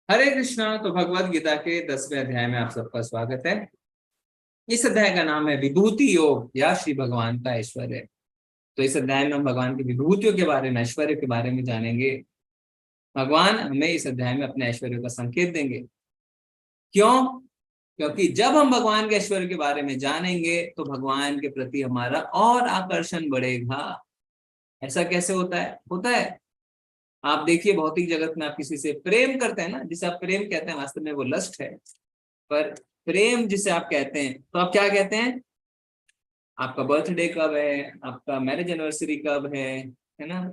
हरे कृष्णा। तो भगवत गीता के 10वें अध्याय में आप सबका स्वागत है। इस अध्याय का नाम है विभूति योग या श्री भगवान का ऐश्वर्य। तो इस अध्याय में हम भगवान की विभूतियों के बारे में, ऐश्वर्य के बारे में जानेंगे। भगवान हमें इस अध्याय में अपने ऐश्वर्य का संकेत देंगे। क्यों? क्योंकि जब हम भगवान के ऐश्वर्य के बारे में जानेंगे तो भगवान के प्रति हमारा और आकर्षण बढ़ेगा। ऐसा कैसे होता है आप देखिए, भौतिक जगत में आप किसी से प्रेम करते हैं ना, जिसे आप प्रेम कहते हैं, वास्तव में वो लस्ट है। पर प्रेम जिसे आप कहते हैं तो आप क्या कहते हैं? आपका बर्थडे कब है, आपका मैरिज एनिवर्सरी कब है ना?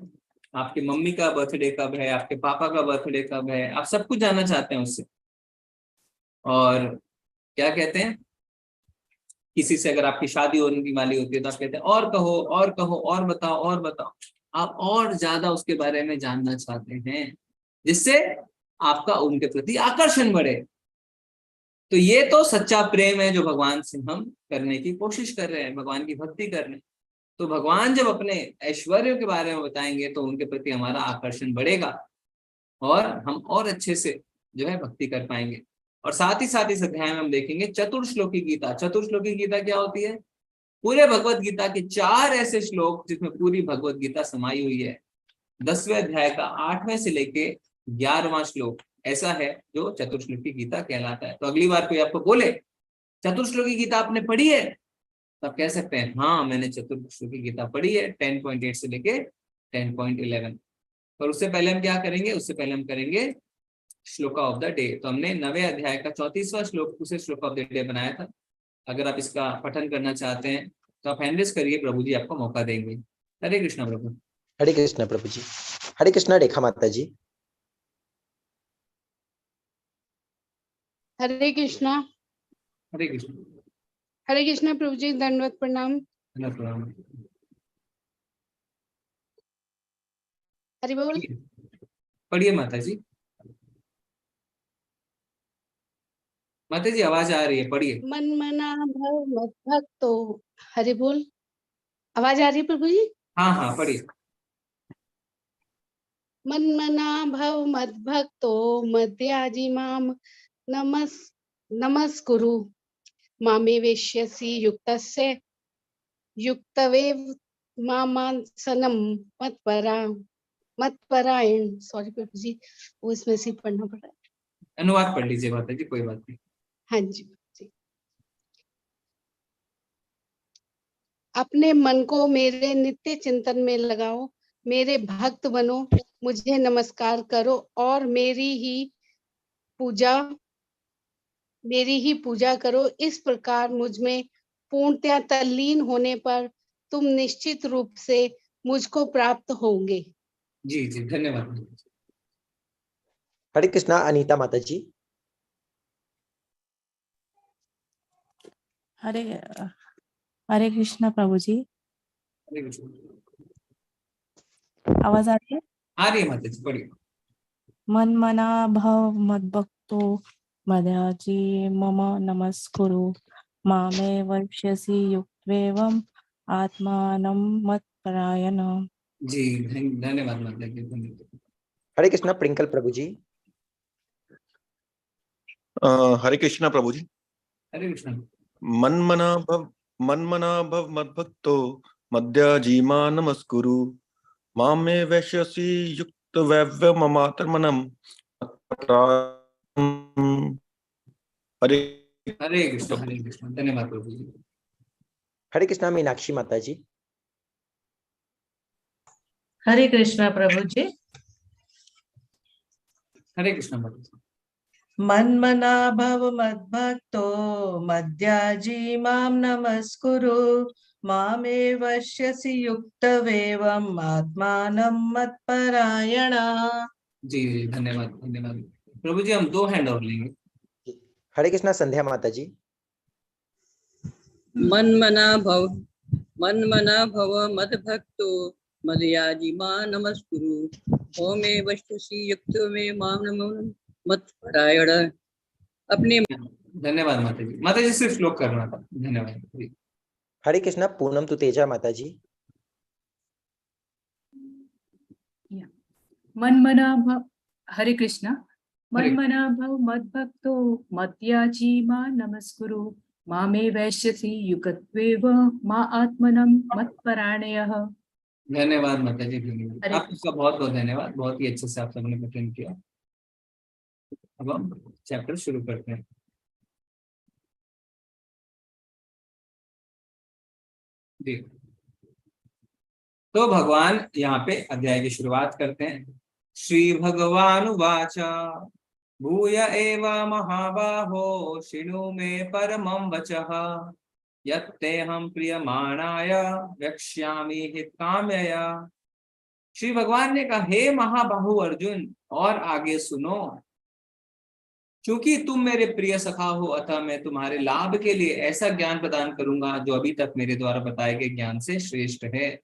आपकी मम्मी का बर्थडे कब है, आपके पापा का बर्थडे कब है, आप सब कुछ जानना चाहते हैं उससे। और क्या कहते हैं, किसी से अगर आपकी शादी होने वाली होती है तो आप कहते हैं और कहो और कहो और बताओ और बताओ। आप और ज्यादा उसके बारे में जानना चाहते हैं, जिससे आपका उनके प्रति आकर्षण बढ़े। तो ये तो सच्चा प्रेम है जो भगवान से हम करने की कोशिश कर रहे हैं, भगवान की भक्ति कर रहे हैं। तो भगवान जब अपने ऐश्वर्य के बारे में बताएंगे तो उनके प्रति हमारा आकर्षण बढ़ेगा और हम और अच्छे से जो है भक्ति कर पाएंगे। और साथ ही साथ इस अध्याय में हम देखेंगे चतुर्श्लोकी गीता। चतुर्श्लोकी गीता क्या होती है? पूरे भगवत गीता के 4 ऐसे श्लोक जिसमें पूरी भगवत गीता समाई हुई है। 10वें अध्याय का 8वें से लेके 11वां श्लोक ऐसा है जो चतुर्श्लोकी गीता कहलाता है। तो अगली बार कोई आपको बोले चतुर्श्लोकी गीता आपने पढ़ी है, तो आप कह सकते हैं हाँ मैंने चतुर्श्लोकी गीता पढ़ी है 10.8 से लेके 10.11। पर उससे पहले हम क्या करेंगे? उससे पहले हम करेंगे श्लोका ऑफ द डे। तो हमने 9वें अध्याय का 34वां श्लोक उसे श्लोका ऑफ द डे बनाया था। अगर आप इसका पठन करना चाहते हैं तो आप हैंड रेज करिए, प्रभु जी आपको मौका देंगे। हरे कृष्णा प्रभु। हरे कृष्णा प्रभु जी। हरे कृष्णा रेखा माता जी। हरे कृष्णा। हरे कृष्ण। हरे कृष्णा प्रभु जी, दंडवत प्रणाम। हरि बोल। पढ़िए माता जी। माता जी आवाज आ रही है, पढ़िए। मन मना भव मत भक्तो। हरि बोल। आवाज आ रही है प्रभु जी? हाँ हाँ पढ़िए। मन मना भव मत भक्तो मद्याजी माम नमस्कुरु मामे वेश्यसि युक्तस्य युक्तवेव मामांसनम मत्परायण। सॉरी प्रभु जी, वो इसमें से पढ़ना पड़ रहा है। अनुवाद पढ़ लीजिए माता जी, कोई बात नहीं। हाँ जी। अपने मन को मेरे नित्य चिंतन में लगाओ, मेरे भक्त बनो, मुझे नमस्कार करो और मेरी ही पूजा करो। इस प्रकार मुझ में पूर्णतया तल्लीन होने पर तुम निश्चित रूप से मुझको प्राप्त होंगे। जी जी धन्यवाद। हरे कृष्णा अनीता माता जी। हरे कृष्णा प्रभु जी। हरे कृष्ण। आवाज आ रही है? आ रही है माता जी, पढ़िए। मन मना भव मद्भक्तो मद्याजी मम नमस्कुरु मामे वैश्यसि युक्त्वेवम् आत्मानं मत्परायण। जी धन्यवाद माता जी, धन्यवाद। हरे कृष्णा प्रिंकल प्रभु जी। हरे कृष्णा प्रभु जी। हरे कृष्ण। मन मना भव मद्भक्तो मद्याजीमा नमस्कुरु मामे वैश्यसि युक्त वैव्य ममातर्मनम। हरे हरे कृष्ण धन्यवाद प्रभु जी। हरे कृष्णा मीनाक्षी माता जी। हरे कृष्णा प्रभु जी। हरे कृष्ण माता जी। मन मना भव मद्भक्तो मद्याजी माम नमस्कुरु मामे वश्यसि युक्तवेवम् आत्मानं मत्परायण। जी धन्यवाद धन्यवाद प्रभु जी। हम 2 हैंड और लेंगे। हरे कृष्णा संध्या माता जी। मन मना भव मद्भक्तो मदयाजी मां नमस्कुरु ओमे वस्तुसी युक्त में मां मत्परायण। अपने धन्यवाद माता जी। माता जी सिर्फ श्लोक करना था, धन्यवाद जी। हरे कृष्णा पूनम तुतेजा माता जी। मन मना भव। हरे कृष्णा। मन्मना भव मद्भक्तो मद्याजी मां नमस्कुरु मामे वैश्यसि युगत्वेव मा आत्मनं मत्परायणः। धन्यवाद माता जी, धन्यवाद हरे आपका, बहुत बहुत धन्यवाद। बहुत ही अच्छे से आप सबने पठन किया। अब हम चैप्टर शुरू करते हैं। जी, तो भगवान यहाँ पे अध्याय की शुरुआत करते हैं। श्री भगवान वाच भूय एव महाबाहो शृणु मे परमं वचः यत्तेऽहं प्रियमाणाय वक्ष्यामि हितकाम्यया। श्री भगवान ने कहा, हे महाबाहु अर्जुन, और आगे सुनो, क्योंकि तुम मेरे प्रिय सखा हो, अतः मैं तुम्हारे लाभ के लिए ऐसा ज्ञान प्रदान करूंगा जो अभी तक मेरे द्वारा बताए गए ज्ञान से श्रेष्ठ है।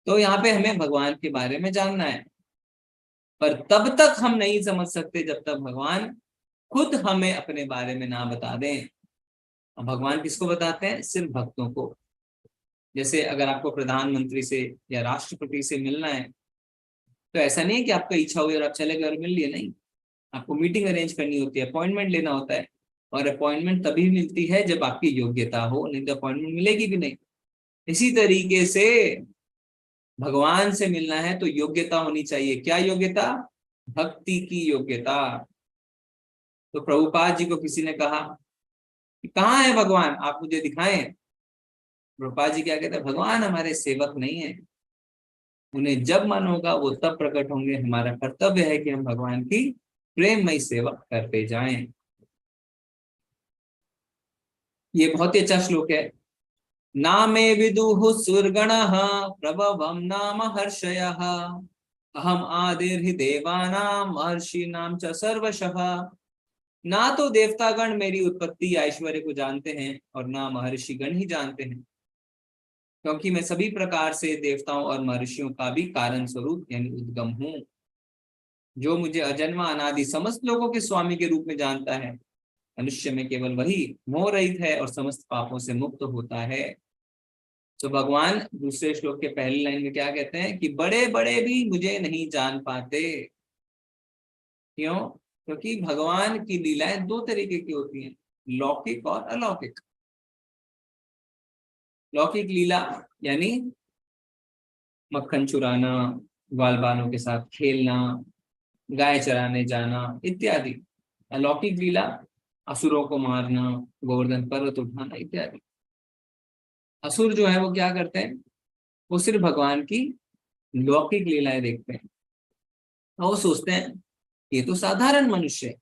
तो यहाँ पे हमें भगवान के बारे में जानना है, पर तब तक हम नहीं समझ सकते जब तक भगवान खुद हमें अपने बारे में ना बता दें। और भगवान किसको बताते हैं? सिर्फ भक्तों को। जैसे अगर आपको प्रधानमंत्री से या राष्ट्रपति से मिलना है, तो ऐसा नहीं है कि आपका इच्छा हुई और आप चले गए और मिल लिए, नहीं, आपको मीटिंग अरेंज करनी होती है, अपॉइंटमेंट लेना होता है, और अपॉइंटमेंट तभी मिलती है जब आपकी योग्यता हो, नहीं तो अपॉइंटमेंट मिलेगी भी नहीं। इसी तरीके से भगवान से मिलना है तो योग्यता होनी चाहिए। क्या योग्यता? भक्ति की योग्यता। तो प्रभुपाद जी को किसी ने कहा कि कहाँ है भगवान, आप मुझे दिखाएं। प्रभुपाद जी क्या कहते हैं? भगवान हमारे सेवक नहीं है, उन्हें जब मन होगा वो तब प्रकट होंगे। हमारा कर्तव्य है कि हम भगवान की प्रेममय सेवा करते जाएं। ये बहुत ही अच्छा श्लोक है। नामे विदुः सुरगणः प्रभवं नाम हर्षयः अहम आदिर्हि देवानां महर्षिणां च सर्वशः। ना तो देवतागण मेरी उत्पत्ति ऐश्वर्य को जानते हैं और ना महर्षिगण ही जानते हैं, क्योंकि मैं सभी प्रकार से देवताओं और महर्षियों का भी कारण स्वरूप यानी उद्गम हूँ। जो मुझे अजन्मा अनादि समस्त लोगों के स्वामी के रूप में जानता है, मनुष्य में केवल वही मोह रहित है और समस्त पापों से मुक्त होता है। तो भगवान दूसरे श्लोक के पहली लाइन में क्या कहते हैं कि बड़े बड़े भी मुझे नहीं जान पाते। क्यों? क्योंकि भगवान की लीलाएं दो तरीके की होती हैं, लौकिक और अलौकिक। लौकिक लीला यानी मक्खन चुराना, ग्वाल बालों के साथ खेलना, गाय चराने जाना इत्यादि। अलौकिक लीला असुरों को मारना, गोवर्धन पर्वत उठाना इत्यादि। असुर जो है वो क्या करते हैं? वो सिर्फ भगवान की लौकिक लीलाएं देखते हैं और वो सोचते हैं ये तो साधारण मनुष्य है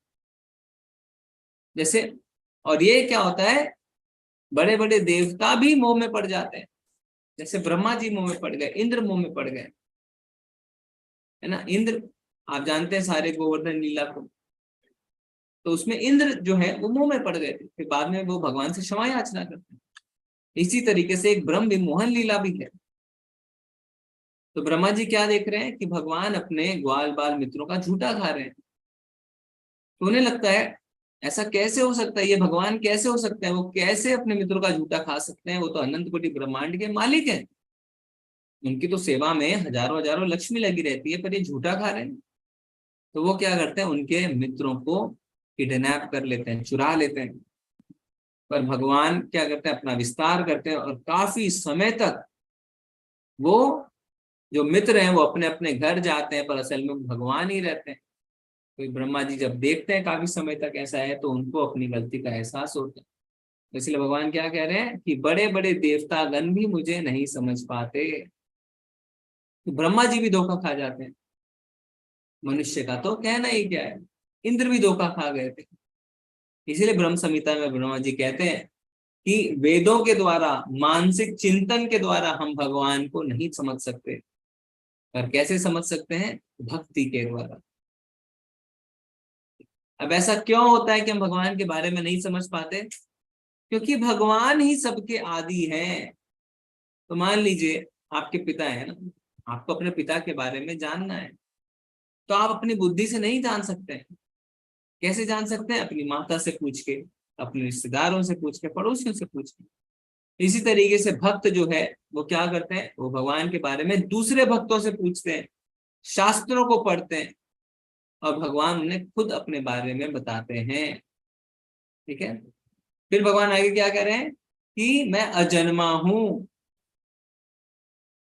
जैसे। और ये क्या होता है, बड़े बड़े देवता भी मोह में पड़ जाते हैं। जैसे ब्रह्मा जी मोह में पड़ गए, इंद्र मोह में पड़ गए, है ना। इंद्र, आप जानते हैं सारे गोवर्धन लीला को, तो उसमें इंद्र जो है वो मोह में पड़ गए थे, फिर बाद में वो भगवान से क्षमा याचना करते हैं। इसी तरीके से एक ब्रह्म विमोहन लीला भी है। तो ब्रह्मा जी क्या देख रहे हैं कि भगवान अपने ग्वाल बाल मित्रों का झूठा खा रहे हैं। तो उन्हें लगता है ऐसा कैसे हो सकता है, ये भगवान कैसे हो सकता है, वो कैसे अपने मित्रों का झूठा खा सकते हैं, वो तो अनंत कोटि ब्रह्मांड के मालिक हैं, उनकी तो सेवा में हजारों हजारों लक्ष्मी लगी रहती है, पर ये झूठा खा रहे हैं। तो वो क्या करते हैं, उनके मित्रों को किडनैप कर लेते हैं, चुरा लेते हैं। पर भगवान क्या करते हैं, अपना विस्तार करते हैं और काफी समय तक वो जो मित्र हैं वो अपने अपने घर जाते हैं, पर असल में भगवान ही रहते हैं। तो ब्रह्मा जी जब देखते हैं काफी समय तक ऐसा है, तो उनको अपनी गलती का एहसास होता है। तो इसलिए भगवान क्या कह रहे हैं कि बड़े बड़े देवतागण भी मुझे नहीं समझ पाते। तो ब्रह्मा जी भी धोखा खा जाते हैं, मनुष्य का तो कहना ही क्या है, इंद्र भी धोखा खा गए थे। इसीलिए ब्रह्म संहिता में ब्रह्मा जी कहते हैं कि वेदों के द्वारा, मानसिक चिंतन के द्वारा हम भगवान को नहीं समझ सकते, पर कैसे समझ सकते हैं? भक्ति के द्वारा। अब ऐसा क्यों होता है कि हम भगवान के बारे में नहीं समझ पाते? क्योंकि भगवान ही सबके आदि हैं। तो मान लीजिए आपके पिता है ना, आपको अपने पिता के बारे में जानना है, तो आप अपनी बुद्धि से नहीं जान सकते हैं। कैसे जान सकते हैं? अपनी माता से पूछ के, अपने रिश्तेदारों से पूछ के, पड़ोसियों से पूछ के। इसी तरीके से भक्त जो है वो क्या करते हैं, वो भगवान के बारे में दूसरे भक्तों से पूछते हैं, शास्त्रों को पढ़ते हैं, और भगवान उन्हें खुद अपने बारे में बताते हैं। ठीक है, फिर भगवान आगे क्या कह रहे हैं कि मैं अजन्मा हूं।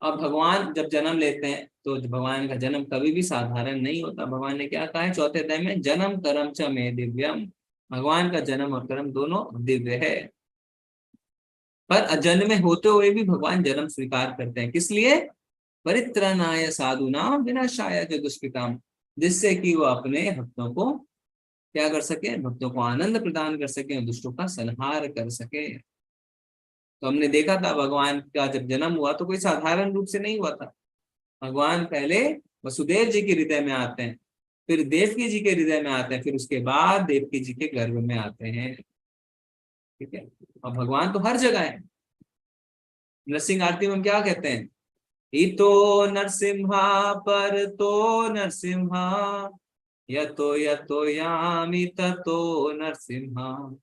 अब भगवान जब जन्म लेते हैं तो भगवान का जन्म कभी भी साधारण नहीं होता। भगवान ने क्या कहा है चौथे अध्याय में, जन्म कर्म च मे दिव्यम। भगवान का जन्म और कर्म दोनों दिव्य है। पर अजन्मे होते हुए भी भगवान जन्म स्वीकार करते हैं। किस लिए? परित्राणाय साधुनाम विनाशाय च दुष्कृताम, जिससे कि वो अपने भक्तों को क्या कर सके, भक्तों को आनंद प्रदान कर सके और दुष्टों का संहार कर सके। तो हमने देखा था भगवान का जब जन्म हुआ तो कोई साधारण रूप से नहीं हुआ था। भगवान पहले वसुदेव जी के हृदय में आते हैं, फिर देवकी जी के हृदय में आते हैं, फिर उसके बाद देवकी जी के गर्भ में आते हैं। ठीक है, और भगवान तो हर जगह है। नरसिंह आरती में हम क्या कहते हैं, इतो नरसिम्हा पर तो नरसिम्हा, यतो यतो यामि ततो नरसिम्हा,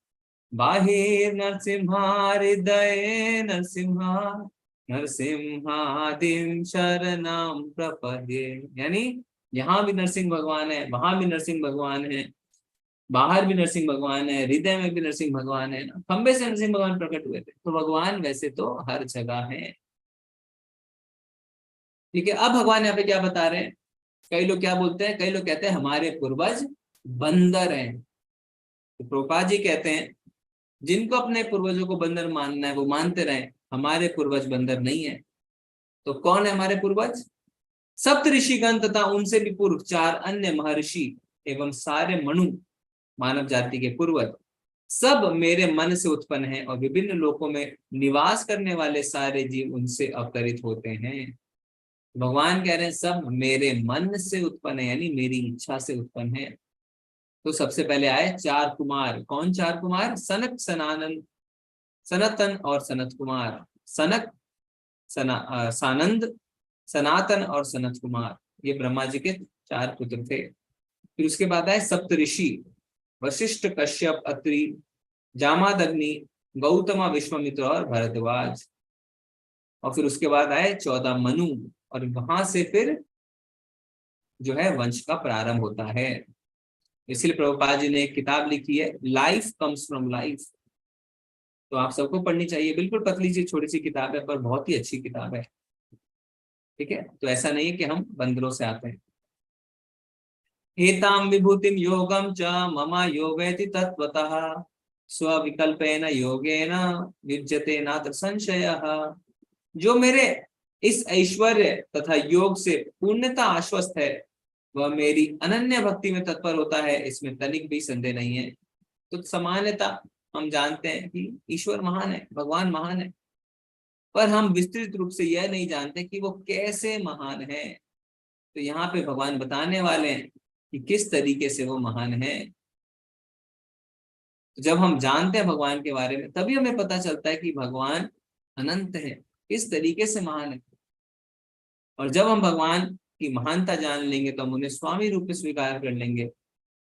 बाहिर नरसिम्हा हृदय नरसिम्हा, नरसिम्हादिं शरणं प्रपद्ये। यानी यहाँ भी नरसिंह भगवान है, वहां भी नरसिंह भगवान है, बाहर भी नरसिंह भगवान है, हृदय में भी नरसिंह भगवान है ना। खंबे से नरसिंह भगवान प्रकट हुए थे, तो भगवान वैसे तो हर जगह है। ठीक है, अब भगवान यहाँ पे क्या बता रहे हैं, कई लोग क्या बोलते हैं, कई लोग कहते हैं हमारे पूर्वज बंदर हैं। तो प्रभुपाद जी कहते हैं जिनको अपने पूर्वजों को बंदर मानना है वो मानते रहे, हमारे पूर्वज बंदर नहीं है। तो कौन है हमारे पूर्वज? सप्त ऋषिगण तथा उनसे भी पूर्व 4 अन्य महर्षि एवं सारे मनु मानव जाति के पूर्वज सब मेरे मन से उत्पन्न हैं, और विभिन्न लोकों में निवास करने वाले सारे जीव उनसे अवतरित होते हैं। भगवान कह रहे हैं सब मेरे मन से उत्पन्न है, यानी मेरी इच्छा से उत्पन्न है। तो सबसे पहले आए 4 कुमार। कौन 4 कुमार? सनक, सनानंद, सनातन और सनत कुमार। सनक, सानंद, सनातन और सनत कुमार, ये ब्रह्मा जी के 4 पुत्र थे। फिर उसके बाद आए सप्त ऋषि, वशिष्ठ, कश्यप, अत्रि, जामादग्नि, गौतम, विश्वामित्र और भरद्वाज। और फिर उसके बाद आए 14 मनु, और वहां से फिर जो है वंश का प्रारंभ होता है। इसलिए प्रभुपाद जी ने एक किताब लिखी है, लाइफ कम्स फ्रॉम लाइफ। तो आप सबको पढ़नी चाहिए। बिल्कुल पतली सी छोटी सी किताब है, पर बहुत ही अच्छी किताब है। ठीक है, तो ऐसा नहीं है कि हम बंदरों से आते हैं। एताम विभूतिम योगम च मम यो वेति तत्वतः, स्वविकल्पेन योगेन युज्यते नात्र संशयः। जो मेरे इस ऐश्वर्य तथा योग से पूर्णता आश्वस्त है, वह मेरी अनन्य भक्ति में तत्पर होता है, इसमें तनिक भी संदेह नहीं है। तो सामान्यता हम जानते हैं कि ईश्वर महान है, भगवान महान है, पर हम विस्तृत रूप से यह नहीं जानते कि वो कैसे महान है। तो यहाँ पे भगवान बताने वाले हैं कि किस तरीके से वो महान है। तो जब हम जानते हैं भगवान के बारे में, तभी हमें पता चलता है कि भगवान अनंत है, किस तरीके से महान है। और जब हम भगवान की महानता जान लेंगे तो हम उन्हें स्वामी रूप में स्वीकार कर लेंगे,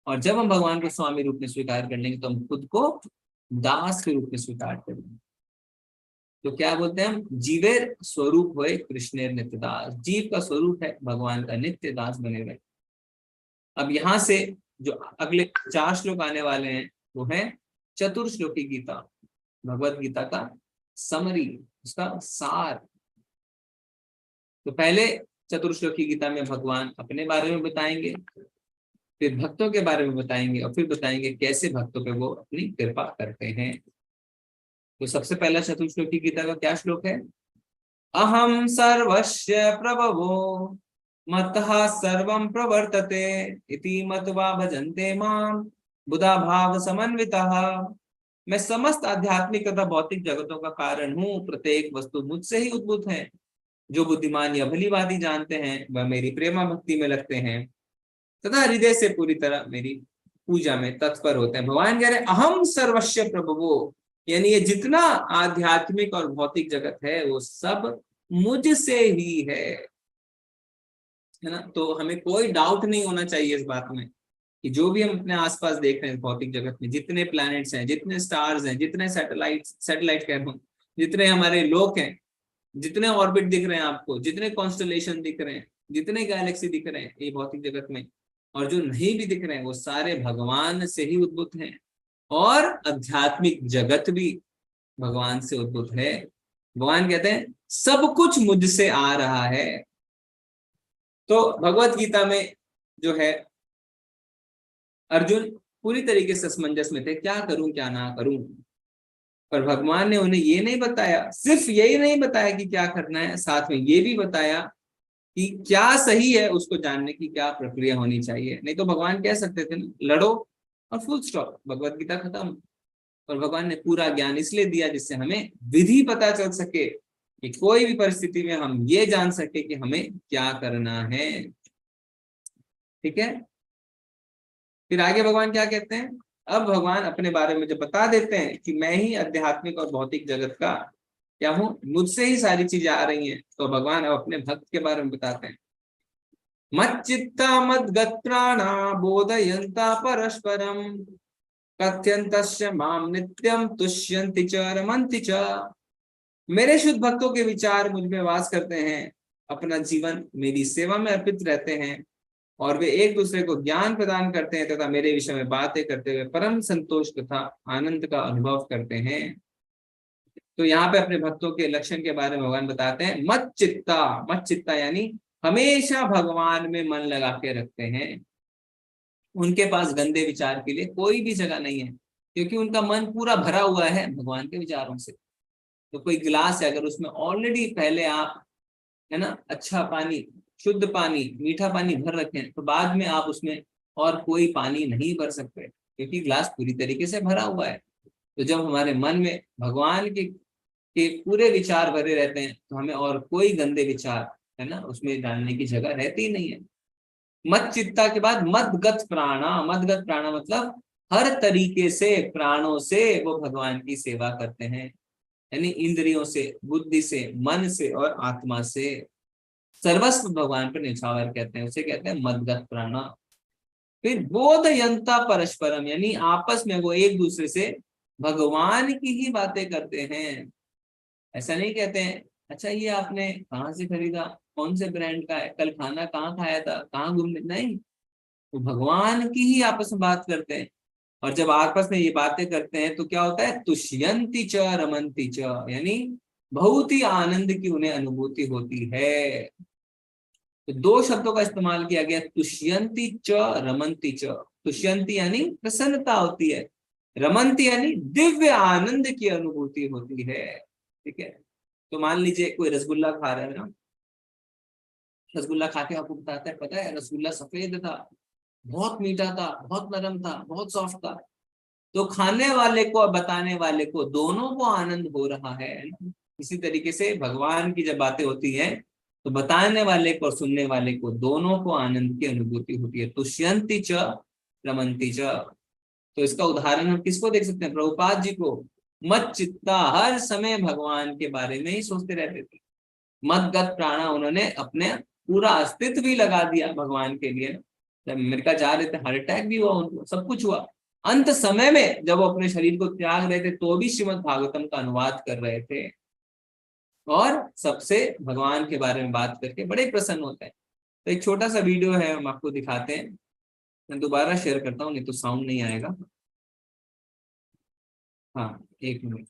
और जब हम भगवान को स्वामी रूप में स्वीकार कर लेंगे तो हम खुद को दास के रूप में स्वीकार कर लेंगे। तो क्या बोलते हैं हम, जीवेर स्वरूप हुए कृष्णेर नित्य दास। जीव का स्वरूप है भगवान का नित्य दास बने रहे। अब यहाँ से जो अगले 4 श्लोक आने वाले हैं वो है चतुर्श्लोकी गीता, भगवत गीता का समरी, उसका सार। तो पहले चतुर्श्लोकी गीता में भगवान अपने बारे में बताएंगे, फिर भक्तों के बारे में बताएंगे, और फिर बताएंगे कैसे भक्तों पे वो अपनी कृपा करते हैं। तो सबसे पहला चतुर्श्लोकी गीता का क्या श्लोक है? अहम सर्वस्य प्रभवो मत्तः सर्वं प्रवर्तते इति मत्वा भजन्ते मां बुधा भाव समन्वितः। मैं समस्त आध्यात्मिक तथा भौतिक जगतों का कारण हूँ, प्रत्येक वस्तु मुझसे ही उद्भूत है। जो बुद्धिमान या भलीभांति जानते हैं वह मेरी प्रेमा भक्ति में लगते हैं तथा हृदय से पूरी तरह मेरी पूजा में तत्पर होते हैं। भगवान कह रहे अहम सर्वस्य प्रभवो, यानी ये जितना आध्यात्मिक और भौतिक जगत है वो सब मुझसे ही है ना। तो हमें कोई डाउट नहीं होना चाहिए इस बात में कि जो भी हम अपने आसपास देख रहे हैं भौतिक जगत में, जितने प्लैनेट्स हैं, जितने स्टार्स हैं, जितने सैटेलाइट कह रहा हूं, जितने हमारे लोक हैं, जितने ऑर्बिट दिख रहे हैं आपको, जितने कॉन्स्टलेशन दिख रहे हैं, जितने गैलेक्सी दिख रहे हैं ये भौतिक जगत में, और जो नहीं भी दिख रहे हैं वो सारे भगवान से ही उद्भूत हैं, और आध्यात्मिक जगत भी भगवान से उद्भूत है। भगवान कहते हैं सब कुछ मुझसे आ रहा है। तो भगवत गीता में जो है अर्जुन पूरी तरीके से असमंजस में थे, क्या करूं क्या ना करूं, पर भगवान ने उन्हें ये नहीं बताया, सिर्फ यही नहीं बताया कि क्या करना है, साथ में ये भी बताया कि क्या सही है उसको जानने की क्या प्रक्रिया होनी चाहिए। नहीं तो भगवान कह सकते थे ना लड़ो और फुल स्टॉप, भगवत गीता खत्म। और भगवान ने पूरा ज्ञान इसलिए दिया जिससे हमें विधि पता चल सके, कि कोई भी परिस्थिति में हम ये जान सके कि हमें क्या करना है। ठीक है, फिर आगे भगवान क्या कहते हैं, अब भगवान अपने बारे में जब बता देते हैं कि मैं ही आध्यात्मिक और भौतिक जगत का क्या हूं, मुझसे ही सारी चीजें आ रही हैं, तो भगवान अब अपने भक्त के बारे में बताते हैं। मच्चित्ता मद्गत प्राणा बोधयन्ता परस्परम कथ्यन्तस्य माम नित्यम तुष्यन्ति च रमन्ति च। मेरे शुद्ध भक्तों के विचार मुझ में वास करते हैं, अपना जीवन मेरी सेवा में अर्पित रहते हैं, और वे एक दूसरे को ज्ञान प्रदान करते हैं तथा मेरे विषय में बातें करते हुए परम संतोष तथा आनंद का अनुभव करते हैं। तो यहाँ पे अपने भक्तों के लक्षण के बारे में भगवान बताते हैं, मत चित्ता यानी हमेशा भगवान में मन लगा के रखते हैं। उनके पास गंदे विचार के लिए कोई भी जगह नहीं है, क्योंकि उनका मन पूरा भरा हुआ है भगवान के विचारों से। तो कोई गिलास है, अगर उसमें ऑलरेडी पहले आप है ना अच्छा पानी, शुद्ध पानी, मीठा पानी भर रखें, तो बाद में आप उसमें और कोई पानी नहीं भर सकते, क्योंकि गिलास पूरी तरीके से भरा हुआ है। तो जब हमारे मन में भगवान के पूरे विचार भरे रहते हैं, तो हमें और कोई गंदे विचार है ना उसमें डालने की जगह रहती ही नहीं है। मत चित्ता के बाद मदगत प्राणा, मदगत प्राणा मतलब हर तरीके से प्राणों से वो भगवान की सेवा करते हैं, यानी इंद्रियों से, बुद्धि से, मन से और आत्मा से सर्वस्व भगवान पर निछावर कहते हैं, उसे कहते हैं मदगत प्राणा। फिर बोधयन्ता परस्परम यानी आपस में वो एक दूसरे से भगवान की ही बातें करते हैं। ऐसा नहीं कहते हैं अच्छा ये आपने कहाँ से खरीदा, कौन से ब्रांड का है, कल खाना कहाँ खाया था, कहाँ घूमने, नहीं, वो भगवान की ही आपस में बात करते हैं। और जब आपस में ये बातें करते हैं तो क्या होता है, तुष्यन्ति च रमन्ति च यानी बहुत ही आनंद की उन्हें अनुभूति होती है। तो दो शब्दों का इस्तेमाल किया गया, तुष्यन्ति च रमन्ति च। तुष्यन्ति यानी प्रसन्नता होती है, रमन्ति यानी दिव्य आनंद की अनुभूति होती है। ठीक है, तो मान लीजिए कोई रसगुल्ला खा रहा है ना, रसगुल्ला खा के आपको बताता है पता है रसगुल्ला सफेद था, बहुत मीठा था, बहुत नरम था, बहुत सॉफ्ट था। तो खाने वाले को और बताने वाले को दोनों को आनंद हो रहा है। इसी तरीके से भगवान की जब बातें होती हैं तो बताने वाले को और सुनने वाले को दोनों को आनंद की अनुभूति होती है। तुष्यन्ति च रमन्ति च। तो इसका उदाहरण हम किसको देख सकते हैं, प्रभुपाद जी को। मत चित्ता हर समय भगवान के बारे में ही सोचते रहते थे। मदगत प्राणा उन्होंने अपने पूरा अस्तित्व भी लगा दिया भगवान के लिए। जब अमेरिका जा रहे थे हार्ट अटैक भी हुआ उनको, सब कुछ हुआ। अंत समय में जब वो अपने शरीर को त्याग रहे थे तो भी श्रीमद् भागवतम का अनुवाद कर रहे थे और सबसे भगवान के बारे में बात करके बड़े प्रसन्न होते हैं। तो एक छोटा सा वीडियो है, हम आपको दिखाते हैं। मैं दोबारा शेयर करता हूँ, नहीं तो साउंड नहीं आएगा। हाँ, एक मिनट।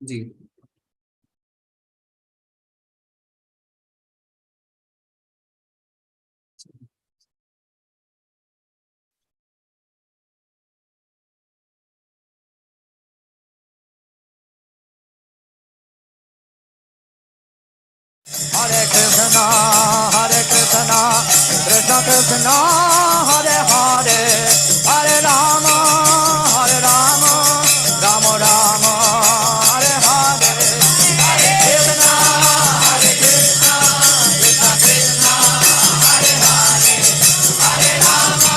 जी Hare Krishna, Krishna Krishna, Hare Hare, Hare Rama, Rama Rama, Hare Hare, Hare Krishna, Krishna Krishna, Hare Hare, Hare Rama,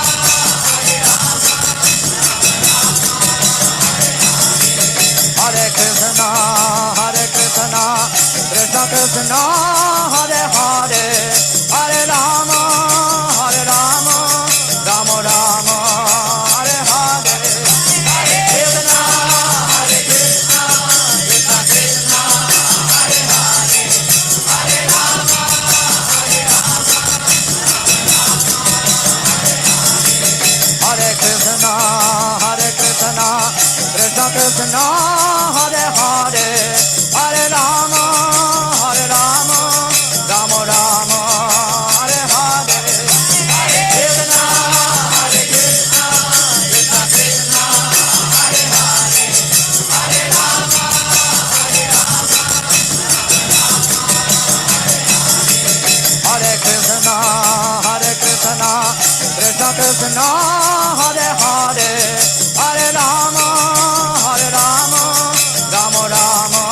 Hare Krishna, Krishna Krishna, Hare Hare. Krishna, Hare Krishna, Krishna Krishna, Hare Hare, Hare Rama, Rama Rama, Hare Hare, Hare Krishna, Krishna Krishna, Hare Hare, Hare Rama, Hare Krishna, Krishna Krishna, Hare Hare, Hare Rama, Rama Rama,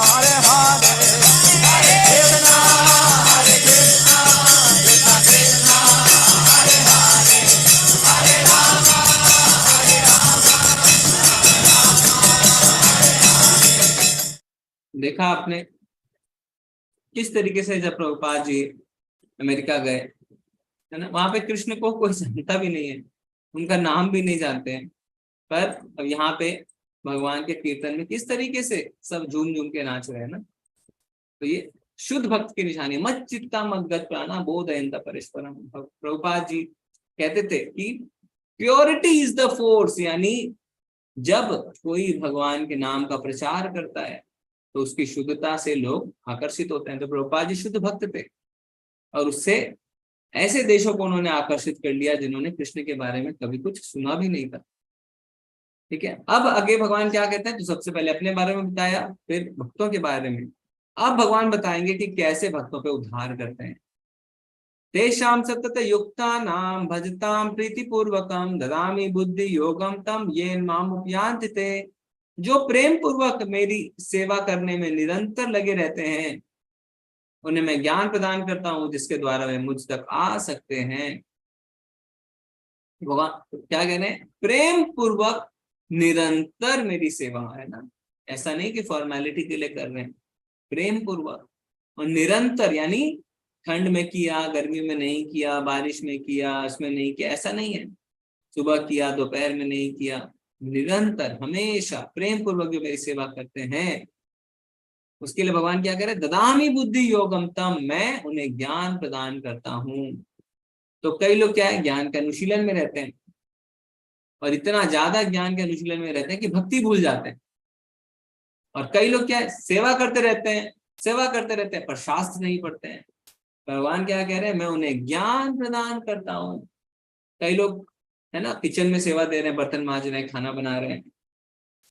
Hare Hare, Hare Krishna, Krishna Krishna, Hare Hare, Hare Rama, देखा आपने किस तरीके से जब Prabhupada ji America गए, है ना, वहां पे कृष्ण को कोई जानता भी नहीं है, उनका नाम भी नहीं जानते हैं, पर अब यहाँ पे भगवान के कीर्तन में किस तरीके से सब झूम झूम के नाच रहे हैं ना। तो ये शुद्ध भक्त की निशानी, मत चित्ता मदगत प्राणा बोधयंत परस्परम। प्रभुपाद जी कहते थे कि प्योरिटी इज द फोर्स, यानी जब कोई भगवान के नाम का प्रचार करता है तो उसकी शुद्धता से लोग आकर्षित होते हैं। तो प्रभुपाद जी शुद्ध भक्त थे और उससे ऐसे देशों को उन्होंने आकर्षित कर लिया जिन्होंने कृष्ण के बारे में कभी कुछ सुना भी नहीं था। ठीक है, अब आगे भगवान क्या कहते हैं, तो सबसे पहले अपने बारे में बताया, फिर भक्तों के बारे में। अब भगवान बताएंगे कि कैसे भक्तों पे उद्धार करते हैं। तेषां सतत युक्तानां भजतां प्रीतिपूर्वकं ददामि बुद्धि योगम तम येन माम उपयान्ति ते। जो प्रेम पूर्वक मेरी सेवा करने में निरंतर लगे रहते हैं उन्हें मैं ज्ञान प्रदान करता हूं, जिसके द्वारा वे मुझ तक आ सकते हैं। भगवान क्या कह रहे हैं, प्रेम पूर्वक निरंतर मेरी सेवा, है ना, ऐसा नहीं कि फॉर्मेलिटी के लिए कर रहे हैं, प्रेम पूर्वक और निरंतर, यानी ठंड में किया, गर्मी में नहीं किया, बारिश में किया, उसमें नहीं किया, ऐसा नहीं है, सुबह किया दोपहर में नहीं किया, निरंतर हमेशा प्रेम पूर्वक जो मेरी सेवा करते हैं उसके लिए भगवान क्या करे, ददामी बुद्धि योगम तम, मैं उन्हें ज्ञान प्रदान करता हूं। तो कई लोग क्या है, ज्ञान के अनुशीलन में रहते हैं और इतना ज्यादा ज्ञान के अनुशीलन में रहते हैं कि भक्ति भूल जाते हैं। और कई लोग क्या है, सेवा करते रहते हैं पर शास्त्र नहीं पढ़ते हैं। भगवान क्या कह रहे हैं, मैं उन्हें ज्ञान प्रदान करता हूँ। कई लोग है ना किचन में सेवा दे रहे हैं, बर्तन मांज रहे हैं, खाना बना रहे हैं,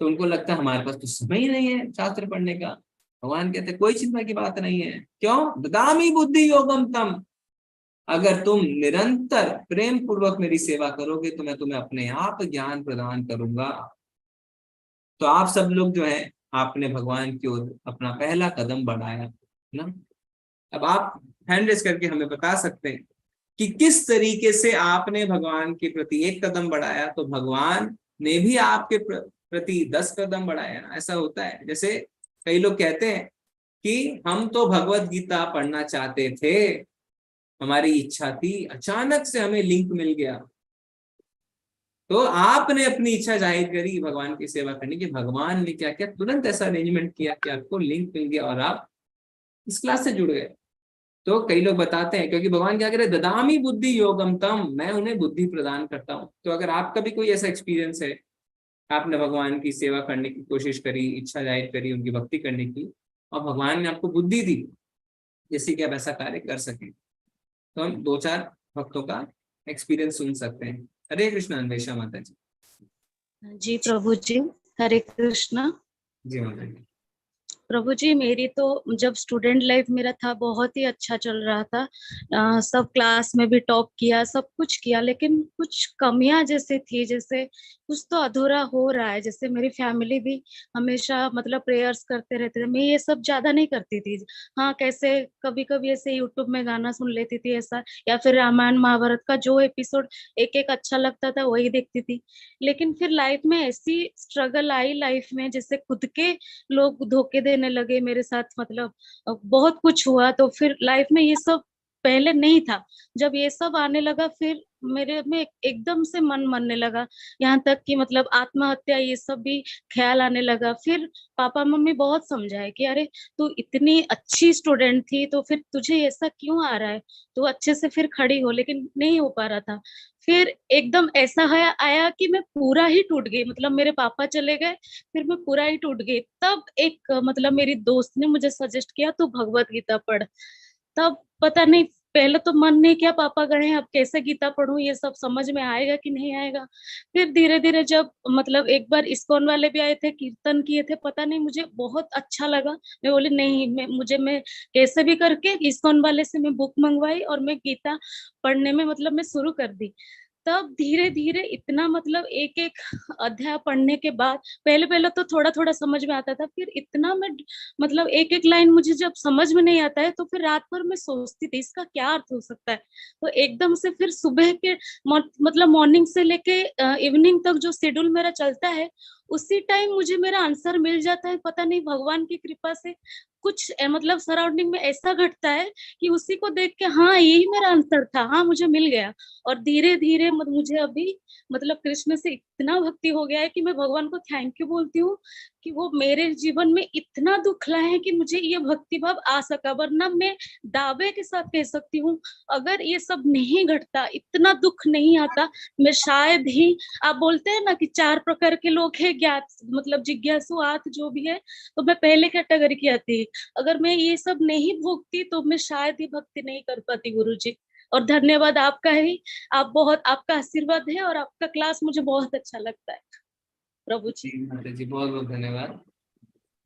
तो उनको लगता है हमारे पास तो समय ही नहीं है शास्त्र पढ़ने का। भगवान कहते हैं कोई चिंता की बात नहीं है। क्यों, ददामी बुद्धि योगम तम, अगर तुम निरंतर प्रेम पूर्वक मेरी सेवा करोगे तो मैं तुम्हें अपने आप ज्ञान प्रदान करूंगा। तो आप सब लोग जो है आपने भगवान की ओर अपना पहला कदम बढ़ाया ना। अब आप हैंड रेस करके हमें बता सकते हैं कि किस तरीके से आपने भगवान के प्रति एक कदम बढ़ाया, तो भगवान ने भी आपके प्रति 10 कदम बढ़ाया ना। ऐसा होता है, जैसे कई लोग कहते हैं कि हम तो भगवत गीता पढ़ना चाहते थे, हमारी इच्छा थी, अचानक से हमें लिंक मिल गया। तो आपने अपनी इच्छा जाहिर करी भगवान की सेवा करने की, भगवान ने क्या किया, तुरंत ऐसा अरेंजमेंट किया कि आपको लिंक मिल गया और आप इस क्लास से जुड़ गए। तो कई लोग बताते हैं, क्योंकि भगवान क्या करे, ददामी बुद्धि योगम तम, मैं उन्हें बुद्धि प्रदान करता हूँ। तो अगर आपका भी कोई ऐसा एक्सपीरियंस है, आपने भगवान की सेवा करने की कोशिश करी, इच्छा जाहिर करी उनकी भक्ति करने की, और भगवान ने आपको बुद्धि दी जैसे कि आप ऐसा कार्य कर सकें, तो हम 2-4 भक्तों का एक्सपीरियंस सुन सकते हैं। हरे कृष्ण अन्वेषा माता जी। जी प्रभु जी, हरे कृष्ण। जी माता जी। प्रभु जी, मेरी तो जब स्टूडेंट लाइफ मेरा था बहुत ही अच्छा चल रहा था। सब क्लास में भी टॉप किया, सब कुछ किया, लेकिन कुछ कमियां जैसे थी, जैसे कुछ तो अधूरा हो रहा है। जैसे मेरी फैमिली भी हमेशा मतलब प्रेयर्स करते रहते थे, मैं ये सब ज्यादा नहीं करती थी। हाँ, कैसे कभी कभी ऐसे यूट्यूब में गाना सुन लेती थी ऐसा, या फिर रामायण महाभारत का जो एपिसोड एक एक अच्छा लगता था वही देखती थी। लेकिन फिर लाइफ में ऐसी स्ट्रगल आई लाइफ में, जैसे खुद के लोग धोखे देने लगे मेरे साथ, मतलब बहुत कुछ हुआ। तो फिर लाइफ में ये सब पहले नहीं था, जब ये सब आने लगा फिर मेरे में एकदम से मन मरने लगा, यहाँ तक कि मतलब आत्महत्या ये सब भी ख्याल आने लगा। फिर पापा मम्मी बहुत समझाए कि अरे तू इतनी अच्छी स्टूडेंट थी, तो फिर तुझे ऐसा क्यों आ रहा है, तू अच्छे से फिर खड़ी हो, लेकिन नहीं हो पा रहा था। फिर एकदम ऐसा आया कि मैं पूरा ही टूट गई, मतलब मेरे पापा चले गए, फिर मैं पूरा ही टूट गई। तब एक मतलब मेरी दोस्त ने मुझे सजेस्ट किया तू भगवत गीता पढ़। तब पता नहीं, पहले तो मन नहीं किया, पापा गए हैं अब कैसे गीता पढूं, ये सब समझ में आएगा कि नहीं आएगा। फिर धीरे धीरे जब मतलब एक बार इस्कॉन वाले भी आए थे, कीर्तन किए थे, पता नहीं मुझे बहुत अच्छा लगा। मैं बोली नहीं, मैं कैसे भी करके इस्कॉन वाले से मैं बुक मंगवाई और मैं गीता पढ़ने में मतलब मैं शुरू कर दी। तब धीरे धीरे इतना मतलब एक एक अध्याय पढ़ने के बाद, पहले पहले तो थोड़ा थोड़ा समझ में आता था, फिर इतना मैं मतलब एक एक लाइन मुझे जब समझ में नहीं आता है तो फिर रात भर मैं सोचती थी इसका क्या अर्थ हो सकता है। तो एकदम से फिर सुबह के मतलब मॉर्निंग से लेके इवनिंग तक जो शेड्यूल मेरा चलता है, उसी टाइम मुझे मेरा आंसर मिल जाता है। पता नहीं भगवान की कृपा से कुछ मतलब सराउंडिंग में ऐसा घटता है कि उसी को देख के हाँ यही मेरा आंसर था, हाँ मुझे मिल गया। और धीरे धीरे मुझे अभी मतलब कृष्ण से इतना भक्ति हो गया है कि मैं भगवान को थैंक यू बोलती हूँ कि वो मेरे जीवन में इतना दुख लाए हैं कि मुझे ये भक्ति भाव आ सका। वरना मैं दावे के साथ कह सकती हूँ अगर ये सब नहीं घटता, इतना दुख नहीं आता, मैं शायद ही, आप बोलते हैं ना कि 4 प्रकार के लोग हैं, ज्ञात मतलब जिज्ञासु आर्थ जो भी है, तो मैं पहले कैटेगरी की आती। अगर मैं ये सब नहीं भोगती तो मैं शायद ही भक्ति नहीं कर पाती गुरुजी। और धन्यवाद आपका ही, आप बहुत, आपका आशीर्वाद है और आपका क्लास मुझे बहुत अच्छा लगता है प्रभु जी। माता जी बहुत बहुत धन्यवाद।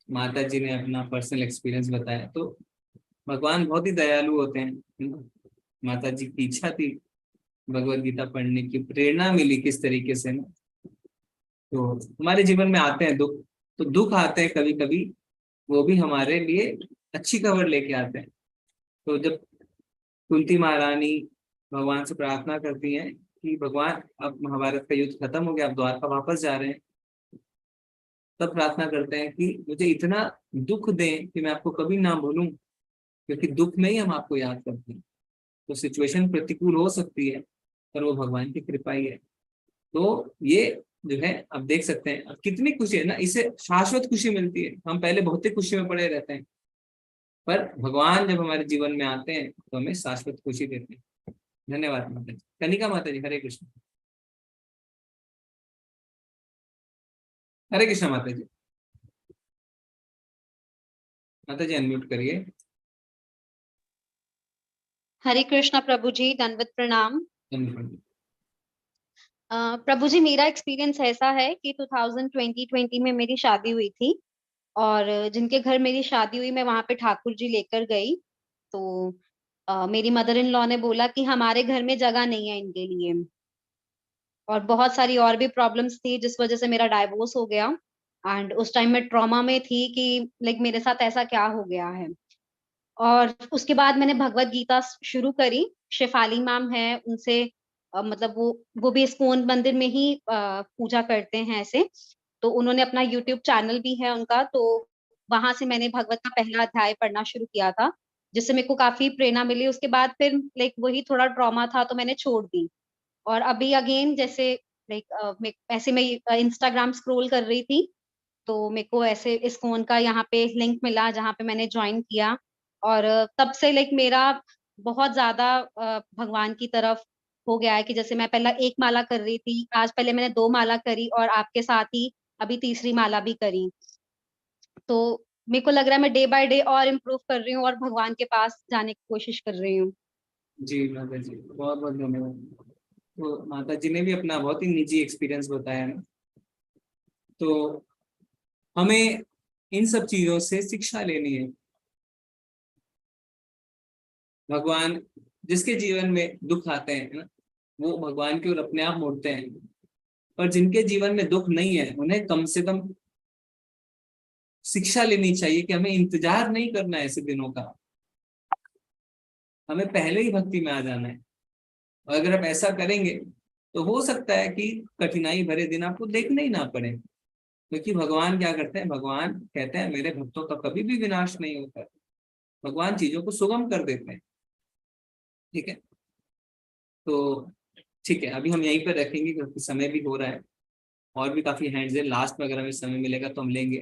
माता जी ने अपना पर्सनल एक्सपीरियंस बताया। तो भगवान बहुत ही दयालु होते हैं। माता जी की इच्छा थी भगवत गीता पढ़ने की, प्रेरणा मिली किस तरीके से ना। तो हमारे जीवन में आते हैं दुख, तो दुख आते हैं कभी कभी, वो भी हमारे लिए अच्छी खबर लेके आते हैं। तो जब कुंती महारानी भगवान से प्रार्थना करती हैं कि भगवान अब महाभारत का युद्ध खत्म हो गया, अब द्वारका वापस जा रहे हैं, तब प्रार्थना करते हैं कि मुझे इतना दुख दें कि मैं आपको कभी ना भूलूं, क्योंकि दुख में ही हम आपको याद करते हैं। तो सिचुएशन प्रतिकूल हो सकती है पर वो भगवान की कृपा ही है। तो ये जो है अब देख सकते हैं अब कितनी खुशी है ना, इससे शाश्वत खुशी मिलती है। हम पहले भौतिक खुशी में पड़े रहते हैं, पर भगवान जब हमारे जीवन में आते हैं तो हमें शाश्वत खुशी देते हैं। धन्यवाद माता जी। कनिका माता जी, हरे कृष्ण। हरे कृष्ण माता जी। माता जी अनम्यूट करिए। हरे कृष्णा प्रभु जी, दंडवत प्रणाम। धन्यवाद। प्रभु जी, मेरा एक्सपीरियंस ऐसा है कि 2020 में मेरी शादी हुई थी और जिनके घर मेरी शादी हुई मैं वहां पे ठाकुर जी लेकर गई। तो मेरी मदर इन लॉ ने बोला कि हमारे घर में जगह नहीं है इनके लिए, और बहुत सारी और भी प्रॉब्लम्स थी जिस वजह से मेरा डाइवोर्स हो गया। एंड उस टाइम में ट्रॉमा में थी कि लाइक मेरे साथ ऐसा क्या हो गया है। और उसके बाद मैंने भगवत गीता शुरू करी। शेफाली मैम है, उनसे मतलब वो भी इस्कॉन मंदिर में ही पूजा करते हैं ऐसे। तो उन्होंने अपना यूट्यूब चैनल भी है उनका, तो वहां से मैंने भगवत का पहला अध्याय पढ़ना शुरू किया था, जिससे मेरे को काफी प्रेरणा मिली। उसके बाद फिर लाइक वही थोड़ा ट्रॉमा था तो मैंने छोड़ दी। और अभी अगेन जैसे लाइक ऐसे मैं इंस्टाग्राम स्क्रॉल कर रही थी तो मेरे को ऐसे इस्कॉन का यहाँ पे लिंक मिला जहाँ पे मैंने ज्वाइन किया। और तब से लाइक मेरा बहुत ज्यादा भगवान की तरफ हो गया है कि जैसे मैं पहला 1 माला कर रही थी, आज पहले मैंने 2 माला करी और आपके साथ ही अभी तीसरी माला भी करी। तो मेरे को लग रहा है मैं डे बाय डे और इम्प्रूव कर रही हूँ और भगवान के पास जाने की कोशिश कर रही हूँ। जी माता जी बहुत बहुत धन्यवाद। तो माता जी ने भी अपना बहुत ही निजी एक्सपीरियंस बताया ना। तो हमें इन सब चीजों से शिक्षा लेनी है। भगवान जिसके जीवन में दुख आते हैं ना, वो भगवान की ओर अपने आप मुड़ते हैं। पर जिनके जीवन में दुख नहीं है, उन्हें कम से कम शिक्षा लेनी चाहिए कि हमें इंतजार नहीं करना है ऐसे दिनों का, हमें पहले ही भक्ति में आ जाना है। और अगर आप ऐसा करेंगे तो हो सकता है कि कठिनाई भरे दिन आपको देखने ही ना पड़े, क्योंकि भगवान क्या करते हैं, भगवान कहते हैं मेरे भक्तों का कभी भी विनाश नहीं होता। भगवान चीजों को सुगम कर देते हैं। ठीक है, तो ठीक है, अभी हम यहीं पर रखेंगे क्योंकि समय भी हो रहा है और भी काफी हैंड्स है। लास्ट में अगर हमें समय मिलेगा तो हम लेंगे।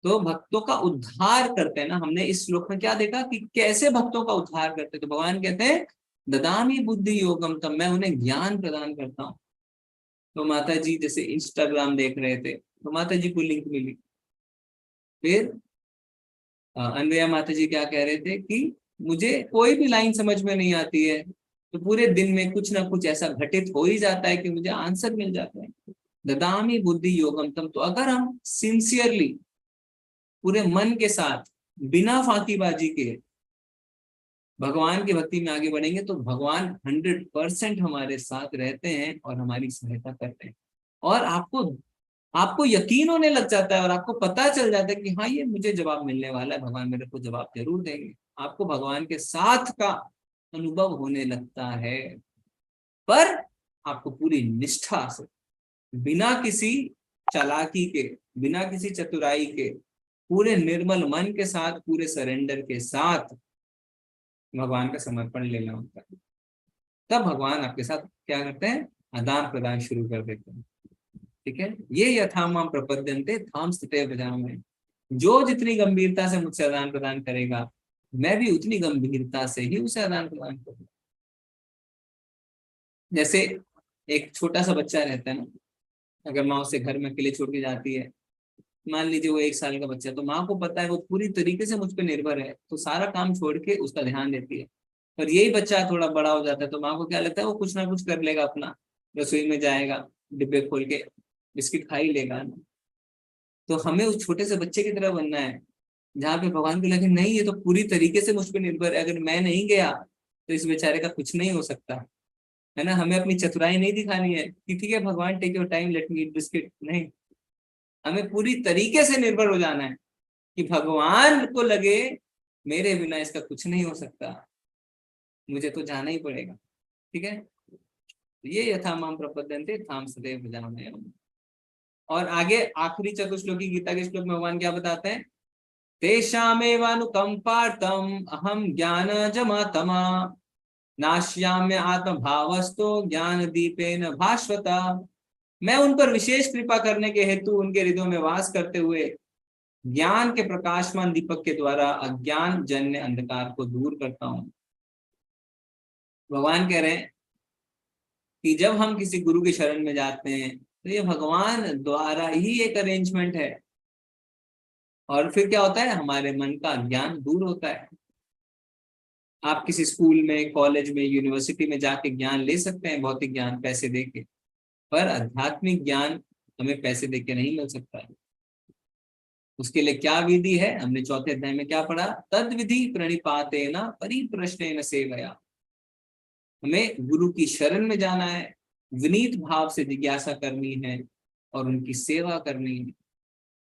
तो भक्तों का उद्धार करते हैं ना, हमने इस श्लोक में क्या देखा कि कैसे भक्तों का उद्धार करते हैं। तो भगवान कहते हैं ददामी बुद्धि योगम तम, मैं उन्हें ज्ञान प्रदान करता हूँ। तो माता जी जैसे इंस्टाग्राम देख रहे थे तो माता जी को लिंक मिली। फिर अनवया माता जी क्या कह रहे थे कि मुझे कोई भी लाइन समझ में नहीं आती है, तो पूरे दिन में कुछ ना कुछ ऐसा घटित हो ही जाता है कि मुझे आंसर मिल जाता है। ददामी बुद्धि योगम तम, तो अगर हम सिंसियरली पूरे मन के साथ बिना फाकीबाजी के भगवान की भक्ति में आगे बढ़ेंगे तो भगवान 100% हमारे साथ रहते हैं और हमारी सहायता करते हैं। और आपको यकीन होने लग जाता है और आपको पता चल जाता है कि हाँ ये मुझे जवाब मिलने वाला है, भगवान मेरे को जवाब जरूर देंगे। आपको भगवान के साथ का अनुभव होने लगता है, पर आपको पूरी निष्ठा से, बिना किसी चालाकी के, बिना किसी चतुराई के, पूरे निर्मल मन के साथ, पूरे सरेंडर के साथ भगवान का समर्पण लेना होता है। तब भगवान आपके साथ क्या करते हैं, आदान प्रदान शुरू कर देते हैं। ठीक है, ये यथामाम प्रपद्यन्ते थाम स्थिते भजामहे, जो जितनी गंभीरता से मुझसे आदान प्रदान करेगा मैं भी उतनी गंभीरता से ही उसे आदान प्रदान करूंगा। जैसे एक छोटा सा बच्चा रहता है ना, अगर माँ उसे घर में अकेले छोड़ के जाती है, मान लीजिए वो 1 साल का बच्चा, तो माँ को पता है वो पूरी तरीके से मुझ पर निर्भर है, तो सारा काम छोड़ के उसका ध्यान देती है। पर यही बच्चा थोड़ा बड़ा हो जाता है तो माँ को क्या लगता है वो कुछ ना कुछ कर लेगा, अपना रसोई में जाएगा, डिब्बे खोल के बिस्किट खा ही लेगा ना। तो हमें उस छोटे से बच्चे की तरह बनना है, जहाँ पे भगवान को लगे नहीं ये तो पूरी तरीके से मुझ पर निर्भर है, अगर मैं नहीं गया तो इस बेचारे का कुछ नहीं हो सकता है ना। हमें अपनी चतुराई नहीं दिखानी है कि ठीक है भगवान take your time, let me eat biscuit, नहीं, हमें पूरी तरीके से निर्भर हो जाना है कि भगवान को लगे मेरे बिना इसका कुछ नहीं हो सकता, मुझे तो जाना ही पड़ेगा। ठीक है, ये यथामाम प्रपद्यन्ते थाम सदैव भजामहे। और आगे आखिरी चतुश्लोकी गीता के श्लोक में भगवान क्या बताते हैं, तेषामेवानुकंपार्थम अहम ज्ञान जमातमा नाश्याम्य आत्मभावस्तो ज्ञान दीपेन भास्वता। मैं उन पर विशेष कृपा करने के हेतु उनके हृदयों में वास करते हुए ज्ञान के प्रकाशमान दीपक के द्वारा अज्ञान जन्य अंधकार को दूर करता हूं। भगवान कह रहे हैं कि जब हम किसी गुरु की शरण में जाते हैं तो ये भगवान द्वारा ही एक अरेंजमेंट है, और फिर क्या होता है, हमारे मन का ज्ञान दूर होता है। आप किसी स्कूल में, कॉलेज में, यूनिवर्सिटी में जाके ज्ञान ले सकते हैं, भौतिक ज्ञान पैसे देके, पर आध्यात्मिक ज्ञान हमें पैसे देके नहीं मिल सकता है। उसके लिए क्या विधि है, हमने 4थे अध्याय में क्या पढ़ा, तद विधि प्रणिपातेन परिप्रश्नेन सेवया। हमें गुरु की शरण में जाना है, विनीत भाव से जिज्ञासा करनी है और उनकी सेवा करनी है।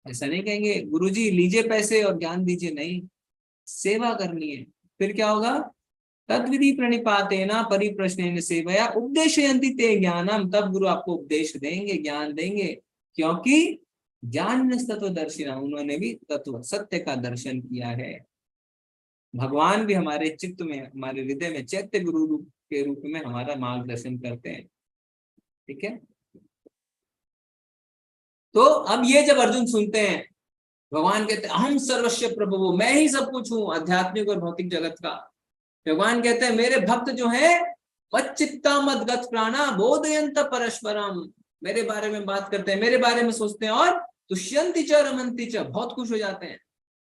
ऐसा नहीं कहेंगे गुरुजी लीजिए पैसे और ज्ञान दीजिए, नहीं, सेवा करनी है। फिर क्या होगा, तद्विधि प्रणिपातेन परिप्रश्नेन सेवया उपदेशयन्ति ते ज्ञानम, तब गुरु आपको उपदेश देंगे, ज्ञान देंगे, क्योंकि ज्ञान तत्वदर्शिना, उन्होंने भी तत्व सत्य का दर्शन किया है। भगवान भी हमारे चित्त में, हमारे हृदय में चैत्य गुरु रूप के रूप में हमारा मार्गदर्शन करते हैं। ठीक है, तो अब ये जब अर्जुन सुनते हैं, भगवान कहते हैं अहम सर्वस्व प्रभु, मैं ही सब कुछ हूं आध्यात्मिक और भौतिक जगत का। भगवान कहते हैं मेरे भक्त जो है मच्चित्ता मद्गत प्राणा बोधयंत परस्परम, मेरे बारे में बात करते हैं, मेरे बारे में सोचते हैं और तुष्यंति च रमन्ति च, बहुत खुश हो जाते हैं।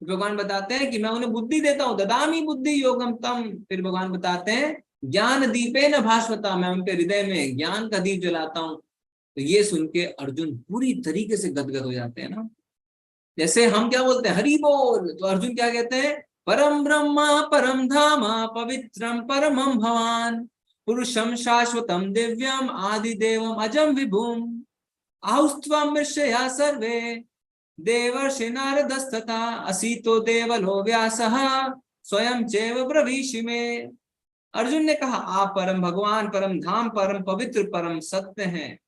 भगवान बताते हैं कि मैं उन्हें बुद्धि देता हूँ, ददामी बुद्धि योगम तम। फिर भगवान बताते हैं ज्ञान दीपेन भास्वता, मैं उनके हृदय में ज्ञान का दीप जलाता हूँ। तो ये सुन के अर्जुन पूरी तरीके से गदगद हो जाते हैं ना। जैसे हम क्या बोलते हैं, हरि बोल, तो अर्जुन क्या कहते हैं, परम ब्रह्मा परम धामा पवित्रम परमं भवान पुरुषम शाश्वतम दिव्यम आदिदेवम अजम विभुम आहुस्त्वं ऋषयः सर्वे देवर्षि नारदस्तथा असीतो देवलो व्यासः स्वयं चैव ब्रवीषि मे। अर्जुन ने कहा आप परम भगवान, परम धाम, परम पवित्र, परम सत्य हैं।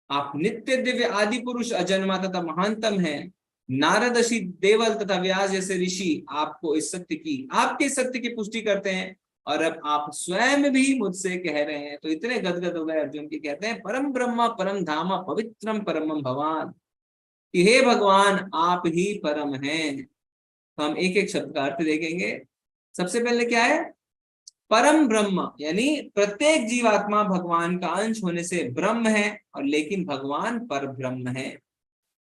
आप नित्य दिव्य आदि पुरुष, अजन्मा तथा महानतम है। नारद ऋषि, देवल तथा व्यास जैसे ऋषि आपको इस सत्य की, आपके सत्य की पुष्टि करते हैं, और अब आप स्वयं भी मुझसे कह रहे हैं। तो इतने गदगद हो गए अर्जुन की, कहते हैं परम ब्रह्मा परम धामा पवित्रम परमं भवान, कि हे भगवान आप ही परम हैं। तो हम एक एक शब्द का अर्थ देखेंगे। सबसे पहले क्या है, परम ब्रह्म यानी प्रत्येक जीवात्मा भगवान का अंश होने से ब्रह्म है, और लेकिन भगवान पर ब्रह्म है।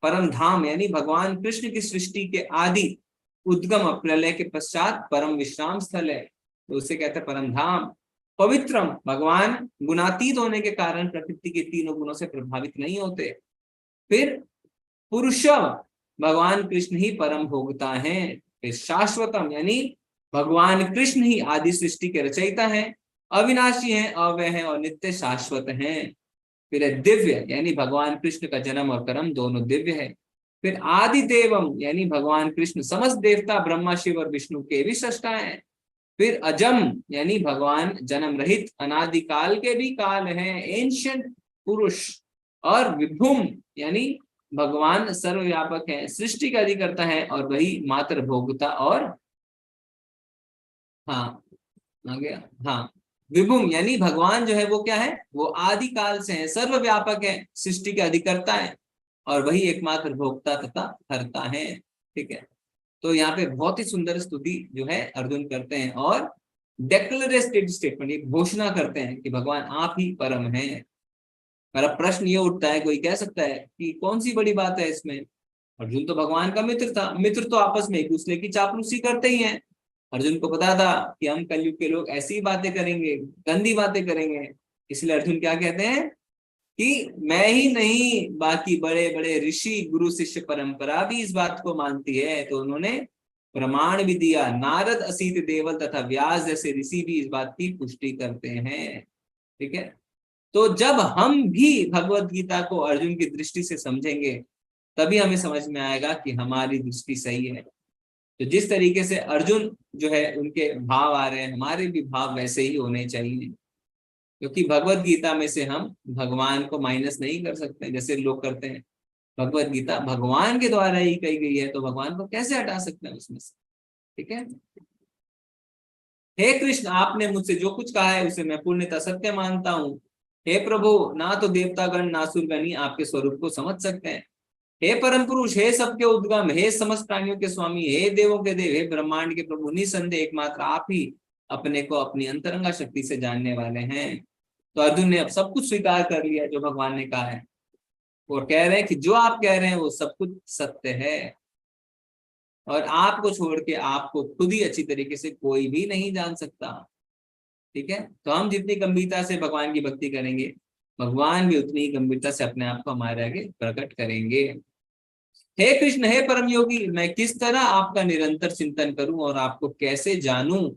परम धाम यानी भगवान कृष्ण की सृष्टि के आदि उद्गम प्रलय के पश्चात परम विश्राम स्थल है, तो उसे कहते हैं परम धाम। पवित्रम भगवान गुणातीत होने के कारण प्रकृति के तीनों गुणों से प्रभावित नहीं होते। फिर पुरुषम भगवान कृष्ण ही परम भोगता है। फिर शाश्वतम यानी भगवान कृष्ण ही आदि सृष्टि के रचयिता है, अविनाशी है, अव्यय है और नित्य शाश्वत है। फिर है दिव्य यानी भगवान कृष्ण का जन्म और कर्म दोनों दिव्य है। फिर आदि देवम यानी भगवान कृष्ण समस्त देवता ब्रह्मा शिव और विष्णु के भी सृष्टा है। फिर अजम यानी भगवान जन्म रहित अनादिकाल के भी काल है, एंशियंट पुरुष। और विभुम यानी भगवान सर्वव्यापक है, सृष्टि का अधिकर्ता है और वही मात्र भोगता और हाँ आ गया हाँ विभुम यानी भगवान जो है वो क्या है, वो आदि काल से है, सर्वव्यापक है, सृष्टि के अधिकर्ता है और वही एकमात्र भोक्ता तथा हरता है। ठीक है, तो यहाँ पे बहुत ही सुंदर स्तुति जो है अर्जुन करते हैं और डेक्लरेटेड स्टेटमेंट, एक घोषणा करते हैं कि भगवान आप ही परम हैं। और अब प्रश्न ये उठता है, कोई कह सकता है कि कौन सी बड़ी बात है इसमें, अर्जुन तो भगवान का मित्र था, मित्र तो आपस में एक दूसरे की चापलूसी करते ही हैं। अर्जुन को पता था कि हम कलयुग के लोग ऐसी बातें करेंगे, गंदी बातें करेंगे, इसलिए अर्जुन क्या कहते हैं कि मैं ही नहीं बाकी बड़े बड़े ऋषि गुरु शिष्य परंपरा भी इस बात को मानती है। तो उन्होंने प्रमाण भी दिया, नारद असीत देवल तथा व्यास जैसे ऋषि भी इस बात की पुष्टि करते हैं। ठीक है, तो जब हम भी भगवत गीता को अर्जुन की दृष्टि से समझेंगे तभी हमें समझ में आएगा कि हमारी दृष्टि सही है। तो जिस तरीके से अर्जुन जो है उनके भाव आ रहे हैं, हमारे भी भाव वैसे ही होने चाहिए, क्योंकि भगवत गीता में से हम भगवान को माइनस नहीं कर सकते जैसे लोग करते हैं। भगवत गीता भगवान के द्वारा ही कही गई है, तो भगवान को कैसे हटा सकते हैं उसमें से। ठीक है, हे कृष्ण आपने मुझसे जो कुछ कहा है उसे मैं पूर्णतः सत्य मानता हूँ। हे प्रभु ना तो देवतागण ना असुरगण ही आपके स्वरूप को समझ सकते हैं। हे परम पुरुष, हे सबके उद्गम, हे समस्त प्राणियों के स्वामी, हे देवों के देव, हे ब्रह्मांड के प्रभु, निसंदेह एकमात्र आप ही अपने को अपनी अंतरंगा शक्ति से जानने वाले हैं। तो अर्जुन ने अब सब कुछ स्वीकार कर लिया जो भगवान ने कहा है, और कह रहे हैं कि जो आप कह रहे हैं वो सब कुछ सत्य है, और आपको छोड़ के आपको खुद ही अच्छी तरीके से कोई भी नहीं जान सकता। ठीक है, तो हम जितनी गंभीरता से भगवान की भक्ति करेंगे, भगवान भी उतनी ही गंभीरता से अपने आप को हमारे आगे प्रकट करेंगे। हे कृष्ण, हे परम योगी, मैं किस तरह आपका निरंतर चिंतन करूं और आपको कैसे जानूं।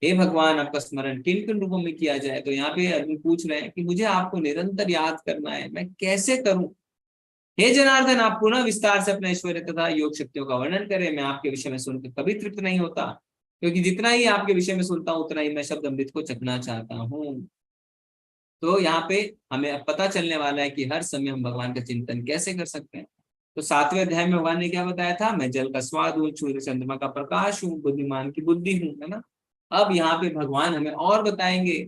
हे भगवान, आपका स्मरण किन किन रूपों में किया जाए। तो यहाँ पे अर्जुन पूछ रहे हैं कि मुझे आपको निरंतर याद करना है, मैं कैसे करूं। हे जनार्दन, आप पुनः विस्तार से अपने ऐश्वर्य तथा योग शक्तियों का वर्णन करें। मैं आपके विषय में सुनकर कभी तृप्त नहीं होता, क्योंकि जितना ही आपके विषय में सुनता हूं उतना ही मैं शब्द अमृत को चखना चाहता हूँ। तो यहाँ पे हमें अब पता चलने वाला है कि हर समय हम भगवान का चिंतन कैसे कर सकते हैं। तो 7वें अध्याय में भगवान ने क्या बताया था, मैं जल का स्वाद हूँ, सूर्य चंद्रमा का प्रकाश हूँ, बुद्धिमान की बुद्धि हूँ, है ना। अब यहाँ पे भगवान हमें और बताएंगे,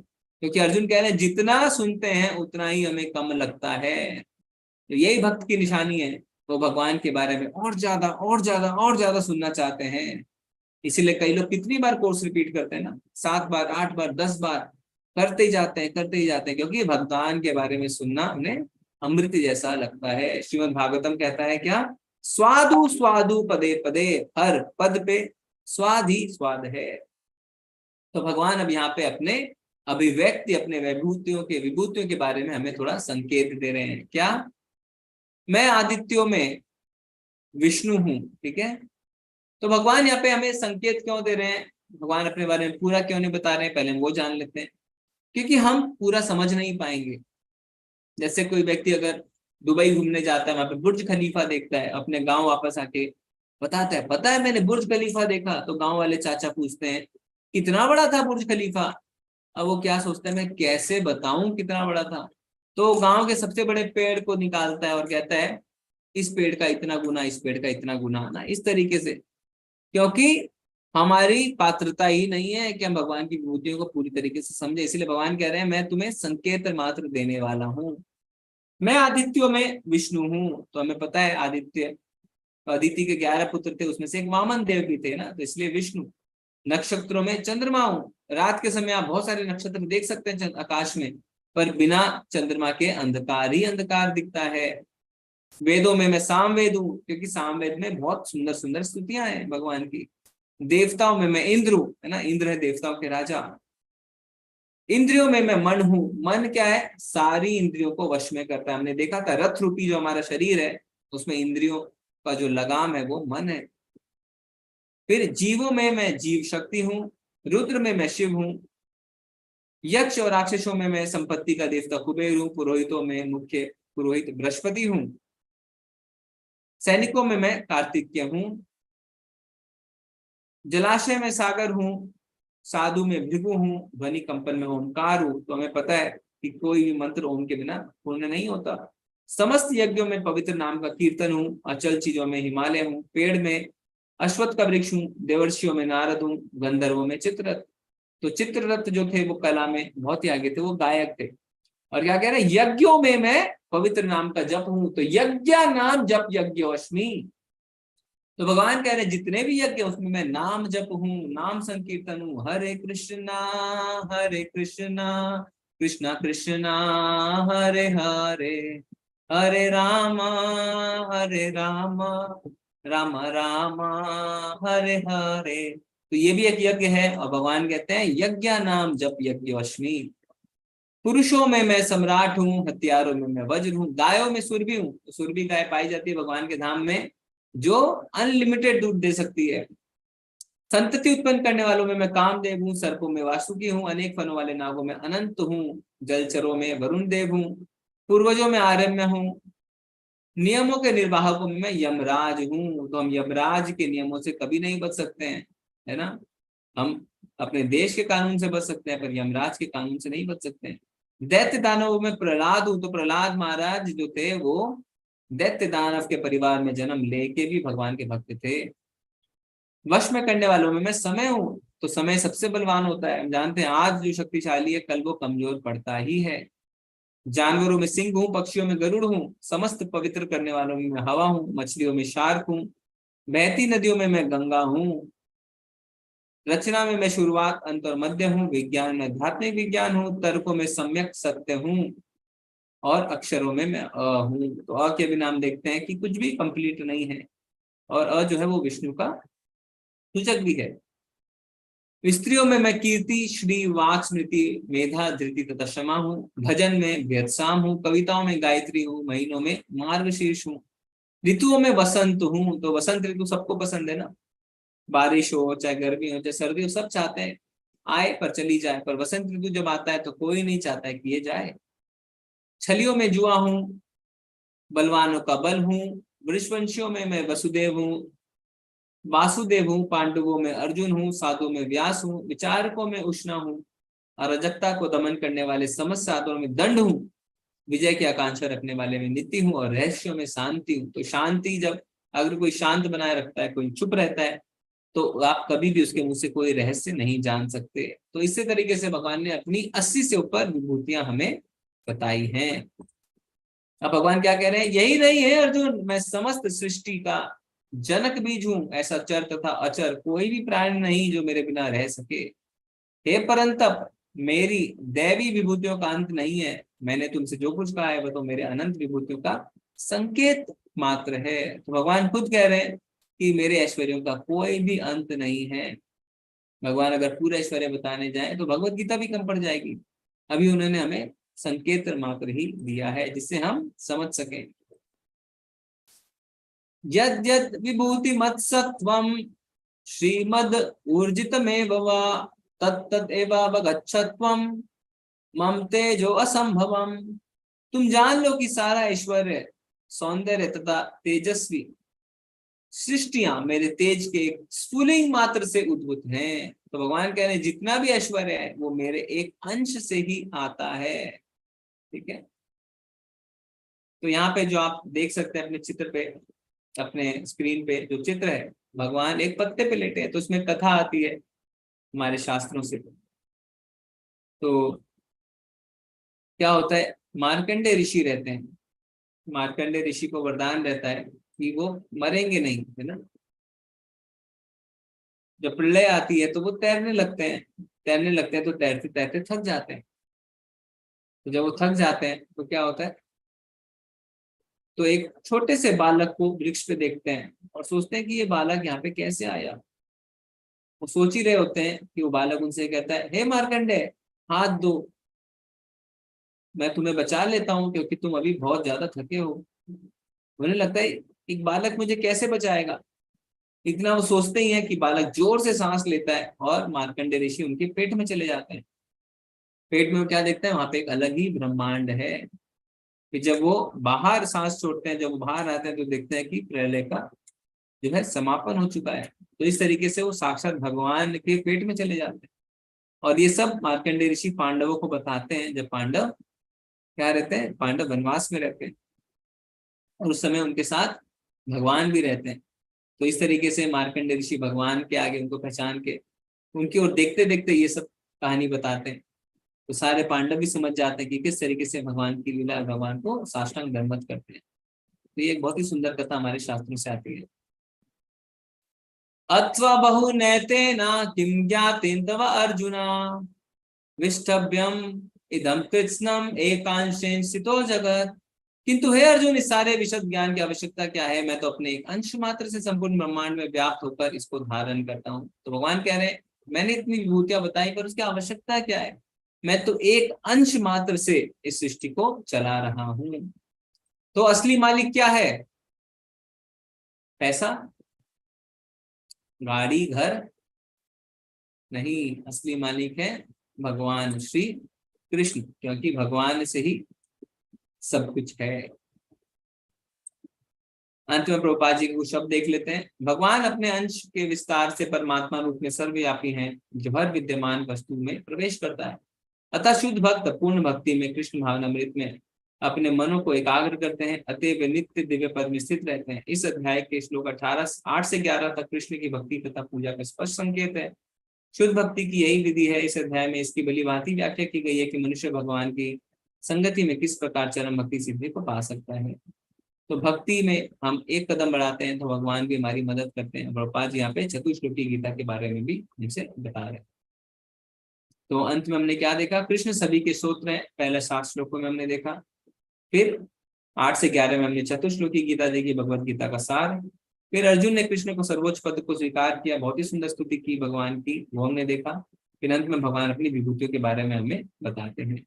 क्योंकि अर्जुन कह रहे हैं जितना सुनते हैं उतना ही हमें कम लगता है। तो यही भक्त की निशानी है, वो भगवान के बारे में और ज्यादा और ज्यादा और ज्यादा सुनना चाहते हैं। इसीलिए कई लोग कितनी बार कोर्स रिपीट करते हैं ना, 7 बार 8 बार 10 बार करते ही जाते हैं, क्योंकि भगवान के बारे में सुनना उन्हें अमृत जैसा लगता है। श्रीमद् भागवतम कहता है क्या, स्वादु स्वादु पदे पदे, हर पद पे स्वाद ही स्वाद है। तो भगवान अब यहाँ पे अपने अभिव्यक्ति, अपने विभूतियों के बारे में हमें थोड़ा संकेत दे रहे हैं। क्या, मैं आदित्यों में विष्णु हूँ। ठीक है, तो भगवान यहाँ पे हमें संकेत क्यों दे रहे हैं, भगवान अपने बारे में पूरा क्यों नहीं बता रहे हैं, पहले हम वो जान लेते हैं। क्योंकि हम पूरा समझ नहीं पाएंगे। जैसे कोई व्यक्ति अगर दुबई घूमने जाता है, वहां पे बुर्ज खलीफा देखता है, अपने गांव वापस आके बताता है, पता है मैंने बुर्ज खलीफा देखा। तो गांव वाले चाचा पूछते हैं कितना बड़ा था बुर्ज खलीफा। अब वो क्या सोचता है, मैं कैसे बताऊं कितना बड़ा था। तो गांव के सबसे बड़े पेड़ को निकालता है और कहता है इस पेड़ का इतना गुना, इस पेड़ का इतना गुना, ना इस तरीके से, क्योंकि हमारी पात्रता ही नहीं है कि हम भगवान की विभूतियों को पूरी तरीके से समझे। इसलिए भगवान कह रहे हैं मैं तुम्हें संकेत मात्र देने वाला हूँ। मैं आदित्यों में विष्णु हूँ। तो हमें पता है आदित्य, अदिति के 11 पुत्र थे, उसमें से एक वामन देव भी थे ना, तो इसलिए विष्णु। नक्षत्रों में चंद्रमा हूँ। रात के समय आप बहुत सारे नक्षत्र देख सकते हैं आकाश में, पर बिना चंद्रमा के अंधकार ही अंधकार दिखता है। वेदों में मैं सामवेद हूँ, क्योंकि सामवेद में बहुत सुंदर सुंदर स्तुतियां हैं भगवान की। देवताओं में मैं इंद्र हूँ, है ना, इंद्र है देवताओं के राजा। इंद्रियों में मैं मन हूँ। मन क्या है? सारी इंद्रियों को वश में करता है। हमने देखा था रथ रूपी जो हमारा शरीर है, उसमें इंद्रियों का जो लगाम है वो मन है। फिर जीवों में मैं जीव शक्ति हूँ। रुद्र में मैं शिव हूँ। यक्ष और राक्षसों में मैं संपत्ति का देवता कुबेर हूँ। पुरोहितों में मुख्य पुरोहित बृहस्पति हूँ। सैनिकों में मैं कार्तिकेय हूँ। जलाशय में सागर हूँ। साधु में भृगु हूँ। ध्वनि कंपन में ओमकार हूँ। तो हमें पता है कि कोई भी मंत्र ओम के बिना पूर्ण नहीं होता। समस्त यज्ञों में पवित्र नाम का कीर्तन हूँ। अचल चीजों में हिमालय हूँ। पेड़ में अश्वत्थ का वृक्ष हूँ। देवर्षियों में नारद हूँ। गंधर्वों में चित्ररथ। तो चित्ररथ जो थे वो कला में बहुत ही आगे थे, वो गायक थे। और क्या कह रहे हैं? यज्ञों में मैं पवित्र नाम का जप हूं। तो यज्ञ नाम जप यज्ञोस्मि। तो भगवान कह रहे हैं जितने भी यज्ञ उसमें मैं नाम जप हूँ, नाम संकीर्तन हूँ। हरे कृष्णा कृष्णा कृष्णा हरे हरे, हरे रामा राम राम हरे हरे। तो ये भी एक यज्ञ है। और भगवान कहते हैं यज्ञ नाम जप यज्ञोस्मि। पुरुषों में मैं सम्राट हूँ। हथियारों में मैं वज्र हूँ। गायों में सुरभि हूँ। तो सुरभि गाय पाई जाती है भगवान के धाम में, जो अनलिमिटेड दूध दे सकती है। संतति उत्पन्न करने वालों में मैं कामदेव हूँ। सर्पों में वासुकी हूँ। अनेक फनों वाले नागों में अनंत हूँ। जलचरों में वरुण देव हूँ। पूर्वजों में आर्यम्य हूँ। नियमों के निर्वाहकों में मैं यमराज हूँ। तो हम यमराज के नियमों से कभी नहीं बच सकते हैं, है ना। हम अपने देश के कानून से बच सकते हैं, पर यमराज के कानून से नहीं बच सकते हैं। दैत्य दानवों में प्रहलाद हूँ। तो प्रहलाद महाराज जो थे वो दैत्य दानव के परिवार में जन्म लेके भी भगवान के भक्त थे। वश में करने वालों में मैं समय हूँ। तो समय सबसे बलवान होता है। हम जानते हैं आज जो शक्तिशाली है कल वो कमजोर पड़ता ही है। जानवरों में सिंह हूँ। पक्षियों में गरुड़ हूँ। समस्त पवित्र करने वालों में मैं हवा हूँ। मछलियों में शार्क हूँ। बहती नदियों में मैं गंगा हूँ। रचना में मैं शुरुआत अंत और मध्य हूँ। विज्ञान में आध्यात्मिक विज्ञान हूँ। तर्कों में सम्यक सत्य हूँ। और अक्षरों में मैं अ हूँ। तो अ के बिना हम देखते हैं कि कुछ भी कंप्लीट नहीं है। और अ जो है वो विष्णु का सूचक भी है। स्त्रियों में मैं कीर्ति श्री वाक स्मृति मेधा धृति तथा क्षमा हूँ। भजन में व्यत्साम हूँ। कविताओं में गायत्री हूँ। महीनों में मार्गशीर्ष हूँ। ऋतुओं में वसंत हूँ। तो वसंत ऋतु सबको पसंद है ना। बारिश हो चाहे गर्मी हो चाहे सर्दी हो, सब चाहते हैं आए पर चली जाए। पर वसंत ऋतु जब आता है तो कोई नहीं चाहता है कि ये जाए। छलियों में जुआ हूँ। बलवानों का बल हूँ। वृषवंशियों में मैं वसुदेव हूँ। वासुदेव हूँ। पांडवों में अर्जुन हूँ। साधुओं में व्यास हूँ। विचारकों में उष्णा हूँ। अराजकता को दमन करने वाले समस्त साधुओं में दंड हूँ। विजय की आकांक्षा रखने वाले में नीति हूँ। और रहस्यों में शांति हूँ। तो शांति, जब अगर कोई शांत बनाए रखता है, कोई चुप रहता है, तो आप कभी भी उसके मुंह से कोई रहस्य नहीं जान सकते। तो इसी तरीके से भगवान ने अपनी 80 से ऊपर विभूतियां हमें बताई हैं। अब भगवान क्या कह रहे हैं? यही नहीं है अर्जुन, मैं समस्त सृष्टि का जनक बीज हूं। ऐसा चर तथा अचर कोई भी प्राणी नहीं जो मेरे बिना रह सके। हे परंतप, मेरी दैवी विभूतियों का अंत नहीं है। मैंने तुमसे जो कुछ कहा है वह तो मेरे अनंत विभूतियों का संकेत मात्र है। तो भगवान खुद कह रहे हैं कि मेरे ऐश्वर्यों का कोई भी अंत नहीं है। भगवान अगर पूरा ऐश्वर्य बताने जाए तो भगवत गीता भी कम पड़ जाएगी। अभी उन्होंने हमें संकेत मात्र ही दिया है जिससे हम समझ सकें। यद यद विभूति मत्सत्वम श्रीमद ऊर्जितमेव वा तत्तद एवावगच्छत्वम मम तेजो असंभवम। तुम जान लो कि सारा ऐश्वर्य, सौंदर्य तथा तेजस्वी सृष्टियां मेरे तेज के एक स्फुलिंग मात्र से उद्भूत हैं। तो भगवान कह रहे हैं जितना भी ऐश्वर्य है वो मेरे एक अंश से ही आता है। ठीक है। तो यहाँ पे जो आप देख सकते हैं अपने चित्र पे, अपने स्क्रीन पे जो चित्र है, भगवान एक पत्ते पे लेटे हैं। तो उसमें कथा आती है हमारे शास्त्रों से। तो क्या होता है, मार्कंडे ऋषि रहते हैं। मार्कंडे ऋषि को वरदान रहता है कि वो मरेंगे नहीं, है ना। जब प्रलय आती है तो वो तैरने लगते हैं, तो तैरते तैरते थक जाते हैं। तो जब वो थक जाते हैं तो क्या होता है, तो एक छोटे से बालक को वृक्ष पे देखते हैं और सोचते हैं कि ये बालक यहाँ पे कैसे आया। वो सोच ही रहे होते हैं कि वो बालक उनसे कहता है, हे मार्कंडेय, हाथ दो, मैं तुम्हें बचा लेता हूँ क्योंकि तुम अभी बहुत ज्यादा थके हो। उन्हें लगता है एक बालक मुझे कैसे बचाएगा। इतना वो सोचते ही हैं कि बालक जोर से सांस लेता है और मार्कंडेय ऋषि उनके पेट में चले जाते हैं। पेट में वो क्या देखते हैं, वहां पे एक अलग ही ब्रह्मांड है। फिर जब वो बाहर सांस छोड़ते हैं, जब वो बाहर आते हैं तो देखते हैं कि प्रलय का जो है समापन हो चुका है। तो इस तरीके से वो साक्षात भगवान के पेट में चले जाते हैं। और ये सब मार्कंडेय ऋषि पांडवों को बताते हैं, जब पांडव क्या रहते हैं, पांडव वनवास में रहते हैं और उस समय उनके साथ भगवान भी रहते हैं। तो इस तरीके से मार्कंडेय ऋषि भगवान के आगे उनको पहचान के उनकी ओर देखते देखते ये सब कहानी बताते हैं। तो सारे पांडव भी समझ जाते हैं कि किस तरीके से भगवान की लीला, भगवान को साष्टांग दंडवत करते हैं। तो ये एक बहुत ही सुंदर कथा हमारे शास्त्रों से आती है। अत्वा बहु नैतेन किं ज्ञातेन तव अर्जुना विष्टभ्यम इदम कृत्स्नम एकांशेन स्थितो जगत। किंतु हे अर्जुन, इस सारे विशद ज्ञान की आवश्यकता क्या है, मैं तो अपने एक अंश मात्र से संपूर्ण ब्रह्मांड में व्याप्त होकर इसको धारण करता हूँ। तो भगवान कह रहे हैं, मैंने इतनी विभूतियां बताई पर उसकी आवश्यकता क्या है, मैं तो एक अंश मात्र से इस सृष्टि को चला रहा हूं। तो असली मालिक क्या है, पैसा, गाड़ी, घर नहीं, असली मालिक है भगवान श्री कृष्ण, क्योंकि भगवान से ही सब कुछ है। अंत में प्रभुपाद जी के कुछ शब्द देख लेते हैं। भगवान अपने अंश के विस्तार से परमात्मा रूप में सर्वव्यापी हैं, जो हर विद्यमान वस्तु में प्रवेश करता है। अतः शुद्ध भक्त पूर्ण भक्ति में, कृष्ण भावनामृत में अपने मनों को एकाग्र करते हैं, अतः वे नित्य दिव्य पद में स्थित रहते हैं। इस अध्याय के श्लोक 8 से 11 तक कृष्ण की भक्ति तथा पूजा का स्पष्ट संकेत है। शुद्ध भक्ति की यही विधि है। इस अध्याय में इसकी भली भांति व्याख्या की गई है कि मनुष्य भगवान की संगति में किस प्रकार चरम भक्ति सिद्धि को पा सकता है। तो भक्ति में हम एक कदम बढ़ाते हैं तो भगवान भी हमारी मदद करते हैं। प्रभुपाद जी यहाँ पे चतुश्लोकी गीता के बारे में भी हमसे बता रहे हैं। तो अंत में हमने क्या देखा, कृष्ण सभी के स्तोत्र हैं, पहले 7 श्लोकों में हमने देखा। फिर 8 से 11 में हमने चतुश्लोकी गीता देखी, भगवत गीता का सार। फिर अर्जुन ने कृष्ण को सर्वोच्च पद को स्वीकार किया, बहुत ही सुंदर स्तुति की भगवान की, वो हमने देखा। फिर अंत में भगवान अपनी विभूतियों के बारे में हमें बताते हैं।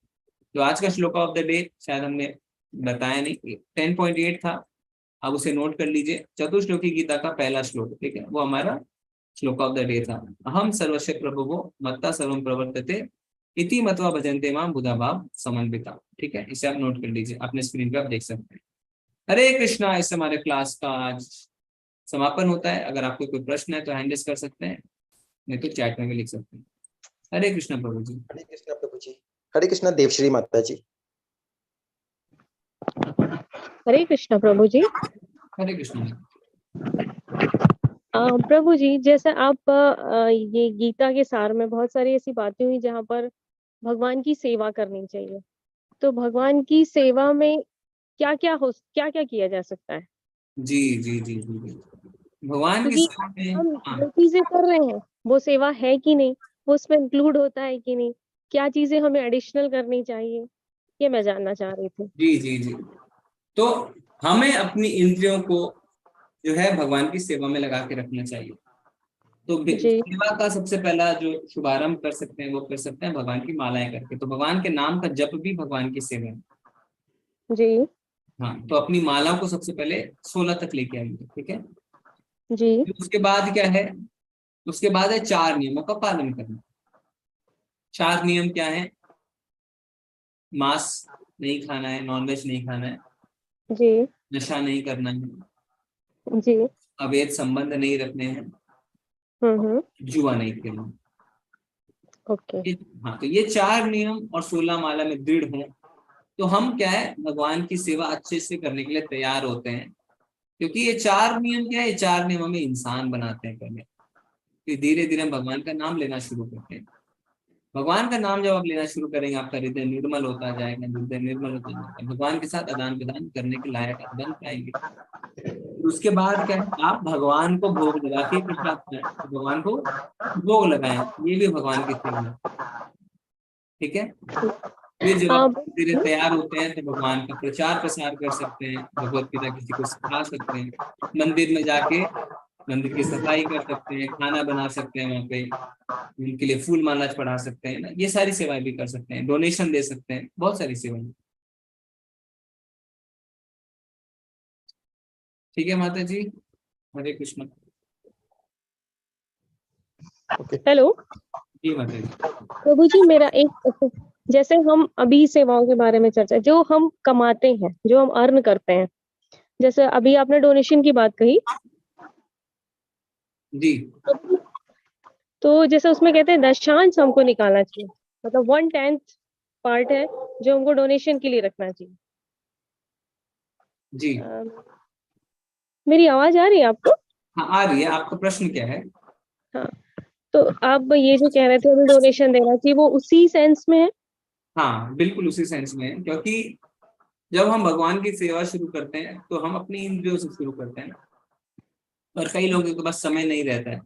तो आज का श्लोक ऑफ द डे शायद हमने बताया नहीं, 10.8 था, अब उसे नोट कर लीजिए। चतुश्लोकी गीता का पहला श्लोक, ठीक है, वो हमारा श्लोक ऑफ द डे था। अहम सर्वस्य प्रभुवो मत्ता सर्वं प्रवर्तते इति मत्वा भजन्ते मां बुधा भाव समन्विता। ठीक है, इसे आप नोट कर लीजिए, अपने स्क्रीन पे आप देख सकते हैं। हरे कृष्णा। इससे हमारे क्लास का आज समापन होता है। अगर आपको कोई प्रश्न है तो हैंड रेज कर सकते हैं, नहीं तो चैट में भी लिख सकते हैं। हरे कृष्णा प्रभु जी। हरे कृष्णा प्रभु जी। हरे कृष्णा देवश्री माता जी। हरे कृष्णा प्रभु जी। हरे कृष्णा। प्रभु जी, जैसे आप ये गीता के सार में बहुत सारी ऐसी बातें हुई जहाँ पर भगवान की सेवा करनी चाहिए, तो भगवान की सेवा में क्या क्या किया जा सकता है? जी जी जी जी, भगवान की क्योंकि सेवा में हम हाँ, जो चीजें कर रहे हैं वो सेवा है कि नहीं, वो उसमें इंक्लूड होता है कि नहीं, क्या चीजें हमें एडिशनल करनी चाहिए, ये मैं जानना चाह रही थी। जी जी जी। तो हमें अपनी इंद्रियों को जो है भगवान की सेवा में लगा के रखना चाहिए। तो सेवा का सबसे पहला जो शुभारंभ कर सकते हैं वो कर सकते हैं भगवान की मालाएं करके। तो भगवान के नाम का जप भी भगवान की सेवा है। जी हाँ, तो अपनी मालाओं को सबसे पहले 16 तक लेके आएंगे, ठीक है जी। उसके बाद क्या है, उसके बाद है 4 नियमों का पालन करना। 4 नियम क्या है, मांस नहीं खाना है, नॉनवेज नहीं खाना है जी, नशा नहीं करना है जी, अवैध संबंध नहीं रखने हैं, जुआ नहीं खेलना। ओके। हाँ, तो ये 4 नियम और 16 माला में दृढ़ हों तो हम क्या है भगवान की सेवा अच्छे से करने के लिए तैयार होते हैं। क्योंकि ये 4 नियम क्या है, ये 4 नियम हमें इंसान बनाते हैं पहले, फिर धीरे धीरे हम भगवान का नाम लेना शुरू करते हैं। भगवान का नाम जब आप लेना शुरू करेंगे आपका हृदय निर्मल होता जाएगा, हृदय निर्मल होता जाएगा, भगवान के साथ आदान प्रदान करने के लायक आप बन पाएंगे। उसके बाद क्या है, आप भगवान को भोग लगा के प्रसाद खाएं, तो भगवान को भोग लगाएं, ये भी भगवान की सेवा है। ठीक है, फिर जब आप धीरे तैयार होते हैं तो भगवान का प्रचार प्रसार कर सकते हैं, भगवत गीता किसी को सिखा सकते हैं, मंदिर में जाके मंदिर की सफाई कर सकते हैं, खाना बना सकते हैं, वहाँ पे उनके लिए फूल माला पढ़ा सकते हैं ना, ये सारी सेवाएं भी कर सकते हैं, डोनेशन दे सकते हैं, बहुत सारी सेवाएं। ठीक है माता जी, हरे कृष्ण। हेलो जी माता जी। प्रभु जी, मेरा एक, जैसे हम अभी सेवाओं के बारे में चर्चा, जो हम कमाते हैं, जो हम अर्न करते हैं, जैसे अभी आपने डोनेशन की बात कही जी, तो जैसे उसमें कहते हैं दशांश हमको निकालना चाहिए, मतलब 1/10 पार्ट है जो हमको डोनेशन के लिए रखना चाहिए। जी मेरी आवाज आ रही है आपको? हाँ आ रही है। आपका प्रश्न क्या है? हाँ, तो आप ये जो कह रहे थे हमें डोनेशन देना चाहिए, वो उसी सेंस में है? हाँ बिल्कुल उसी सेंस में है, क्योंकि जब हम भगवान की सेवा शुरू करते हैं तो हम अपनी इंद्रियों से शुरू करते हैं, और कई लोगों के पास समय नहीं रहता है,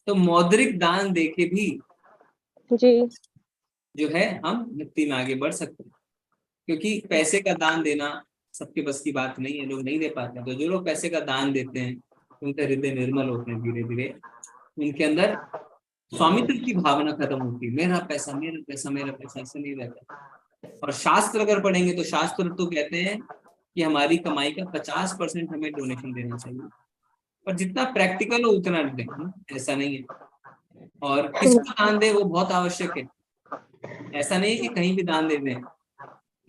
तो मौद्रिक दान देके भी जी जो है हम मुक्ति में आगे बढ़ सकते हैं, क्योंकि पैसे का दान देना सबके बस की बात नहीं है, लोग नहीं दे पाते। तो जो लोग पैसे का दान देते हैं उनका हृदय निर्मल होते हैं, धीरे धीरे उनके अंदर स्वामित्व की भावना खत्म होती है, मेरा पैसा मेरा पैसा मेरा पैसा, ऐसा नहीं रहता। और शास्त्र अगर पढ़ेंगे तो शास्त्र तो कहते हैं कि हमारी कमाई का 50% हमें डोनेशन देना चाहिए, पर जितना प्रैक्टिकल हो उतना दें, ऐसा नहीं है। और किसको दान दे वो बहुत आवश्यक है, ऐसा नहीं है कि कहीं भी दान दे दें।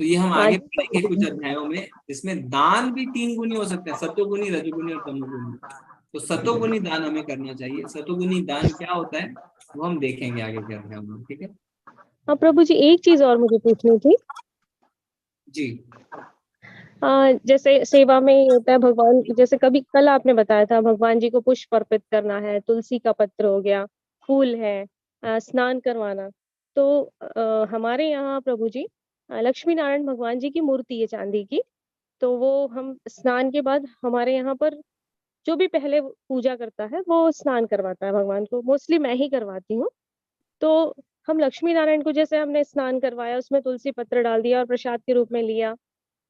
तो ये हम आगे पढ़ेंगे कुछ अध्यायों में, जिसमें दान भी 3 गुनी हो सकते हैं, सतोगुनी, रजोगुनी और तमोगुनी। तो सतोगुनी दान हमें करना चाहिए। सतोगुनी दान क्या होता है वो हम देखेंगे आगे के अध्यायों में। ठीक है। हाँ प्रभु जी, एक चीज और मुझे पूछनी थी। जी जैसे सेवा में ये होता है, भगवान, जैसे कभी कल आपने बताया था भगवान जी को पुष्प अर्पित करना है, तुलसी का पत्र हो गया, फूल है, स्नान करवाना। तो हमारे यहाँ प्रभु जी लक्ष्मी नारायण भगवान जी की मूर्ति है चांदी की, तो वो हम स्नान के बाद हमारे यहाँ पर जो भी पहले पूजा करता है वो स्नान करवाता है भगवान को, मोस्टली मैं ही करवाती हूँ। तो हम लक्ष्मी नारायण को जैसे हमने स्नान करवाया, उसमें तुलसी पत्र डाल दिया और प्रसाद के रूप में लिया,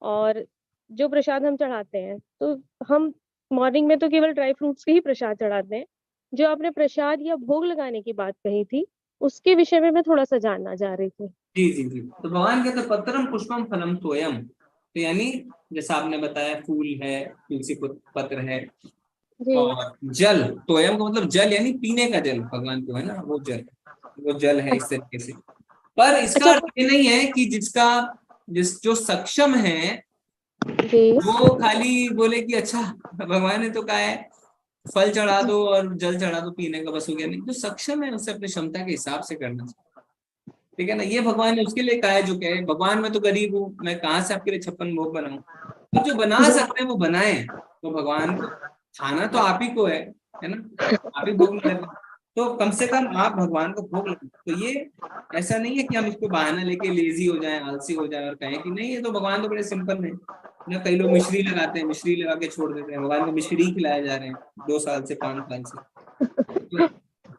और जो प्रसाद हम चढ़ाते हैं, तो हम मॉर्निंग में तो केवल ड्राई फ्रूट्स के ही प्रसाद चढ़ाते हैं। जो आपने प्रसाद या भोग लगाने की बात कही थी, उसके विषय में मैं थोड़ा सा जानना चाह रही थी। जी जी जी। तो भगवान कहते पत्रम पुष्पम फलम तोयम, तो यानी जैसा आपने बताया फूल है, तुलसी पत्र है, और जल, तोयम का मतलब जल यानी पीने का जल, भगवान को है ना वो जल, वो जल है इस तरीके से। पर इसका अर्थ ये नहीं है कि जो सक्षम है वो खाली बोले कि अच्छा भगवान ने तो कहा है फल चढ़ा दो और जल चढ़ा दो, पीने का बस हो गया। नहीं, जो सक्षम है उसे अपनी क्षमता के हिसाब से करना चाहिए। ठीक है ना, ये भगवान ने उसके लिए कहा है जो कहे भगवान मैं तो गरीब हूँ, मैं कहाँ से आपके लिए 56 भोग बनाऊं। तो जो बना सकते हैं वो बनाए, तो भगवान को खाना तो आप ही को है ना, आप ही भोग लगाए, तो कम से कम आप भगवान को भोग लगाए। तो ये ऐसा नहीं है कि हम इसको बहाना लेके लेजी हो जाए, आलसी हो जाए और कहें कि नहीं ये तो भगवान तो बड़े सिंपल है ना। कई लोग मिश्री लगाते हैं, मिश्री लगा के छोड़ देते हैं, भगवान को मिश्री खिलाए जा रहे हैं 2 साल से 5 साल से।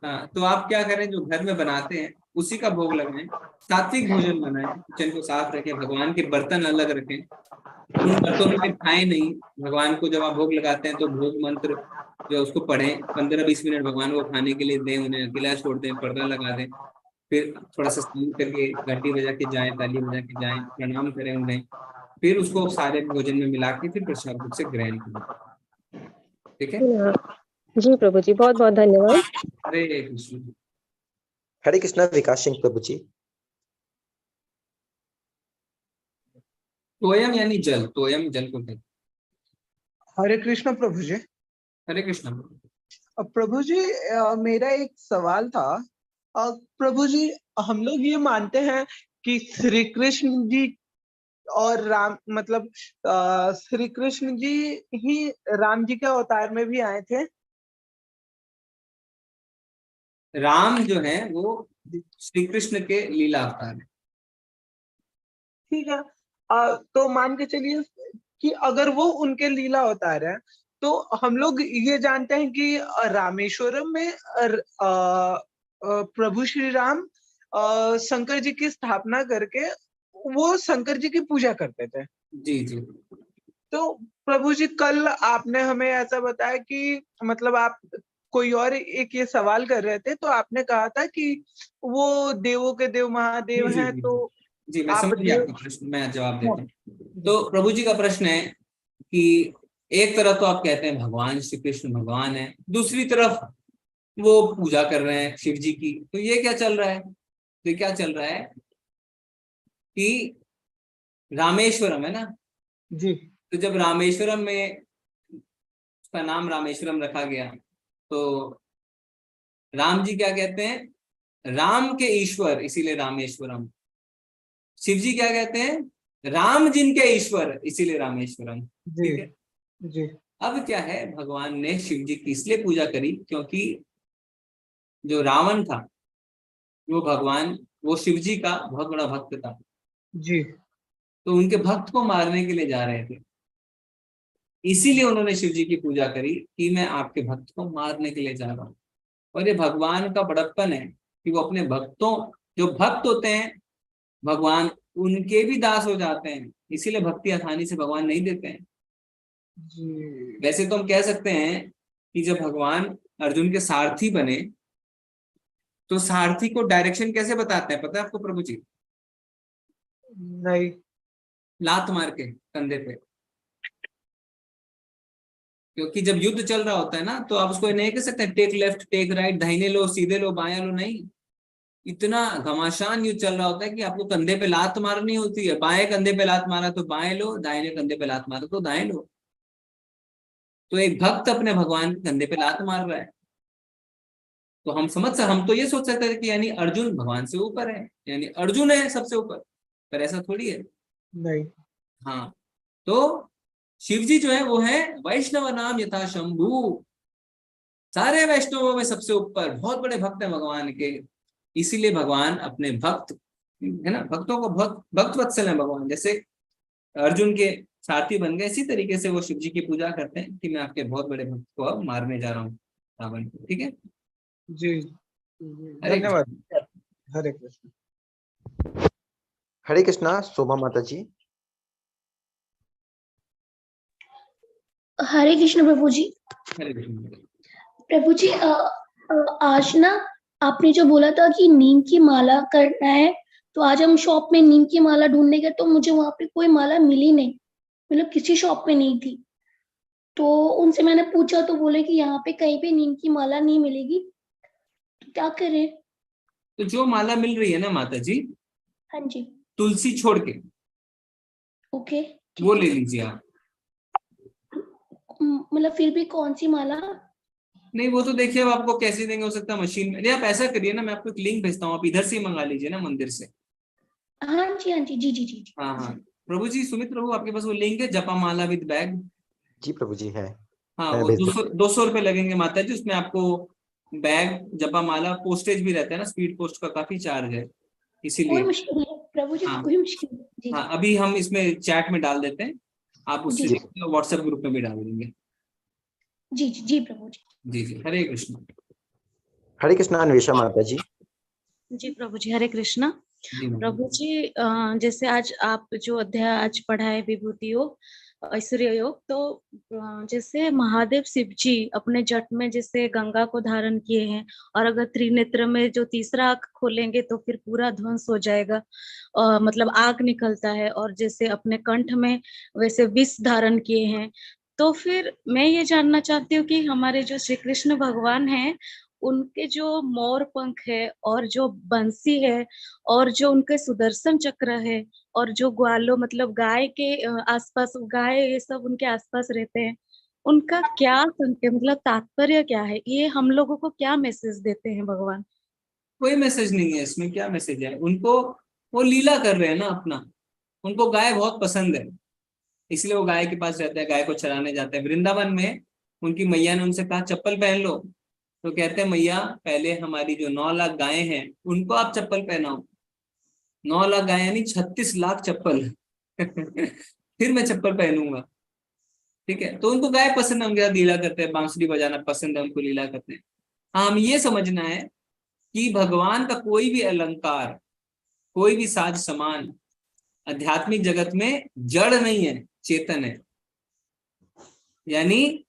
हाँ, तो आप क्या करें, जो घर में बनाते हैं उसी का भोग लगाएं, सात्विक भोजन बनाएं, किचन को साफ रखें, भगवान के बर्तन अलग रखें, उन बर्तनों में खाएं नहीं। भगवान को जब आप भोग लगाते हैं तो भोग मंत्र जो उसको पढ़ें, 15-20 मिनट भगवान को खाने के लिए दें, उन्हें अकेला छोड़ दें, पर्दा लगा दें, फिर थोड़ा सा स्नान करके घंटी बजा के जाएं, ताली बजा के जाएं, प्रणाम करें उन्हें, फिर उसको सारे भोजन में मिला के फिर प्रसाद रूप से ग्रहण करें। ठीक है जी प्रभु जी, बहुत बहुत धन्यवाद। हरे कृष्ण। हरे कृष्णा विकास सिंह प्रभु जी। तोयम यानी जल, तोयम जल को कहते हैं। हरे कृष्ण प्रभु जी। हरे कृष्ण प्रभु जी, मेरा एक सवाल था। प्रभु जी, हम लोग ये मानते हैं कि श्री कृष्ण जी और राम, मतलब श्री कृष्ण जी ही राम जी के अवतार में भी आए थे। राम जो है वो श्री कृष्ण के लीला अवतार है। ठीक है, तो मान के चलिए कि अगर वो उनके लीला अवतार है, तो हम लोग ये जानते हैं कि रामेश्वरम में प्रभु श्री राम शंकर जी की स्थापना करके वो शंकर जी की पूजा करते थे। जी जी। तो प्रभु जी कल आपने हमें ऐसा बताया कि मतलब आप कोई और एक ये सवाल कर रहे थे, तो आपने कहा था कि वो देवों के देव महादेव जी, जी, हैं, जी, तो जी, मैं आप समझ गया देव। आपका प्रश्न, मैं जवाब देता हूँ। तो प्रभु जी का प्रश्न है कि एक तरफ तो आप कहते हैं भगवान श्री कृष्ण भगवान है, दूसरी तरफ वो पूजा कर रहे हैं शिव जी की, तो ये क्या चल रहा है? तो ये क्या चल रहा है कि रामेश्वरम है ना, जी। तो जब रामेश्वरम में उसका नाम रामेश्वरम रखा गया, तो राम जी क्या कहते हैं? राम के ईश्वर, इसीलिए रामेश्वरम। शिव जी क्या कहते हैं? राम जिनके ईश्वर, इसीलिए रामेश्वरम। जी ठीक है। जी। अब क्या है, भगवान ने शिव जी की इसलिए पूजा करी क्योंकि जो रावण था वो शिव जी का बहुत बड़ा भक्त था। जी। तो उनके भक्त को मारने के लिए जा रहे थे, इसीलिए उन्होंने शिव जी की पूजा करी कि मैं आपके भक्त को मारने के लिए जा रहा हूँ। और ये भगवान का बड़प्पन है कि वो अपने भक्तों, जो भक्त होते हैं भगवान उनके भी दास हो जाते हैं, इसीलिए भक्ति आसानी से भगवान नहीं देते हैं। जी। वैसे तो हम कह सकते हैं कि जब भगवान अर्जुन के सारथी बने, तो सारथी को डायरेक्शन कैसे बताते हैं पता है आपको प्रभु जी? नहीं। लात मार के कंधे पे। क्योंकि जब युद्ध चल रहा होता है ना, तो आप उसको नहीं कह सकते टेक लेफ्ट टेक राइट, दाहिने लो सीधे लो बायां लो, नहीं। इतना घमासान युद्ध चल रहा होता है कि आपको कंधे पे लात मारनी होती है। बाएं कंधे पे लात मारा तो बाएं लो, दाहिने कंधे पे लात मारा तो दाएं लो। तो एक भक्त अपने भगवान के कंधे पे लात मार रहा है, तो हम तो ये सोच सकते हैं कि यानी अर्जुन भगवान से ऊपर है, यानी अर्जुन है सबसे ऊपर, पर ऐसा थोड़ी है। नहीं। हाँ, तो शिव जी जो है वो है वैष्णव नाम यथा शंभु, सारे वैष्णवों में सबसे ऊपर, बहुत बड़े भक्त हैं भगवान के। इसीलिए भगवान अपने भक्त है ना, भक्तों को भक्त वत्सल है भगवान। जैसे अर्जुन के साथी बन गए, इसी तरीके से वो शिव जी की पूजा करते हैं कि मैं आपके बहुत बड़े भक्त को अब मारने जा रहा हूँ, रावण को। ठीक है जी। धन्यवाद। हरे कृष्ण। हरे कृष्णा। शोभा माता जी। हरे कृष्ण प्रभु जी। हरे कृष्ण। प्रभु जी आज ना आपने जो बोला था कि नीम की माला करना है, तो आज हम शॉप में नीम की माला ढूंढने गए तो मुझे वहां पे कोई माला मिली नहीं, मतलब किसी शॉप में नहीं थी। तो उनसे मैंने पूछा तो बोले कि यहाँ पे कहीं पे नीम की माला नहीं मिलेगी, तो क्या करें? तो जो माला मिल रही है ना माता जी, हाँ जी। तुलसी छोड़ के ओके। वो ले लीजिए आप। मतलब फिर भी कौन सी माला? नहीं वो तो देखिए अब आपको कैसे देंगे, हो सकता है मशीन में। नहीं आप ऐसा करिए ना, मैं आपको एक लिंक भेजता हूँ, आप इधर से ही मंगा लीजिए ना मंदिर से। हाँ जी हाँ जी जी जी जी। हाँ हाँ प्रभु जी, सुमित प्रभु आपके पास वो लिंक है जपा माला विद बैग? जी प्रभु जी है। हाँ मैं वो भेज 200 रुपए लगेंगे माता जी, उसमें आपको बैग जपा माला, पोस्टेज भी रहता है ना, स्पीड पोस्ट का काफी चार्ज है, कोई इसीलिए। मुश्किल नहीं प्रभु जी, हाँ कोई मुश्किल नहीं। जी हाँ, अभी हम इसमें चैट में डाल देते हैं, आप उससे जी व्हाट्सएप ग्रुप में भी डाल देंगे। जी जी जी प्रभु जी। जी जी हरे कृष्ण। हरे कृष्णा। अन्वेषा माता जी। जी प्रभु जी हरे कृष्णा। जी मैम। प्रभु जी जैसे आज आप जो अध्याय आज पढ़ा है विभूति योग ऐश्वर्य योग, तो जैसे महादेव शिव जी अपने जट में जैसे गंगा को धारण किए हैं, और अगर त्रिनेत्र में जो तीसरा आंख खोलेंगे तो फिर पूरा ध्वंस हो जाएगा, मतलब आग निकलता है, और जैसे अपने कंठ में वैसे विष धारण किए हैं। तो फिर मैं ये जानना चाहती हूँ कि हमारे जो श्री कृष्ण भगवान हैं, उनके जो मोर पंख है और जो बंसी है और जो उनके सुदर्शन चक्र है और जो ग्वालो मतलब गाय के आसपास, गाय ये सब उनके आसपास रहते हैं, उनका क्या मतलब तात्पर्य क्या है? ये हम लोगों को क्या मैसेज देते हैं भगवान? कोई मैसेज नहीं है इसमें, क्या मैसेज है? उनको वो लीला कर रहे हैं ना अपना, उनको गाय बहुत पसंद है, इसलिए वो गाय के पास रहते हैं, गाय को चराने जाते हैं। वृंदावन में उनकी मैया ने उनसे कहा चप्पल पहन लो, तो कहते हैं मैया पहले हमारी जो 9 लाख गायें हैं उनको आप चप्पल पहनाओ। 9 लाख गाय यानी 36 लाख चप्पल फिर मैं चप्पल पहनूंगा। ठीक है, तो उनको गाय पसंद है, हम क्या लीला करते हैं, बांसुरी बजाना पसंद है उनको, लीला करते हैं। हाँ, हम ये समझना है कि भगवान का कोई भी अलंकार, कोई भी साज सामान आध्यात्मिक जगत में जड़ नहीं है, चेतन है। यानी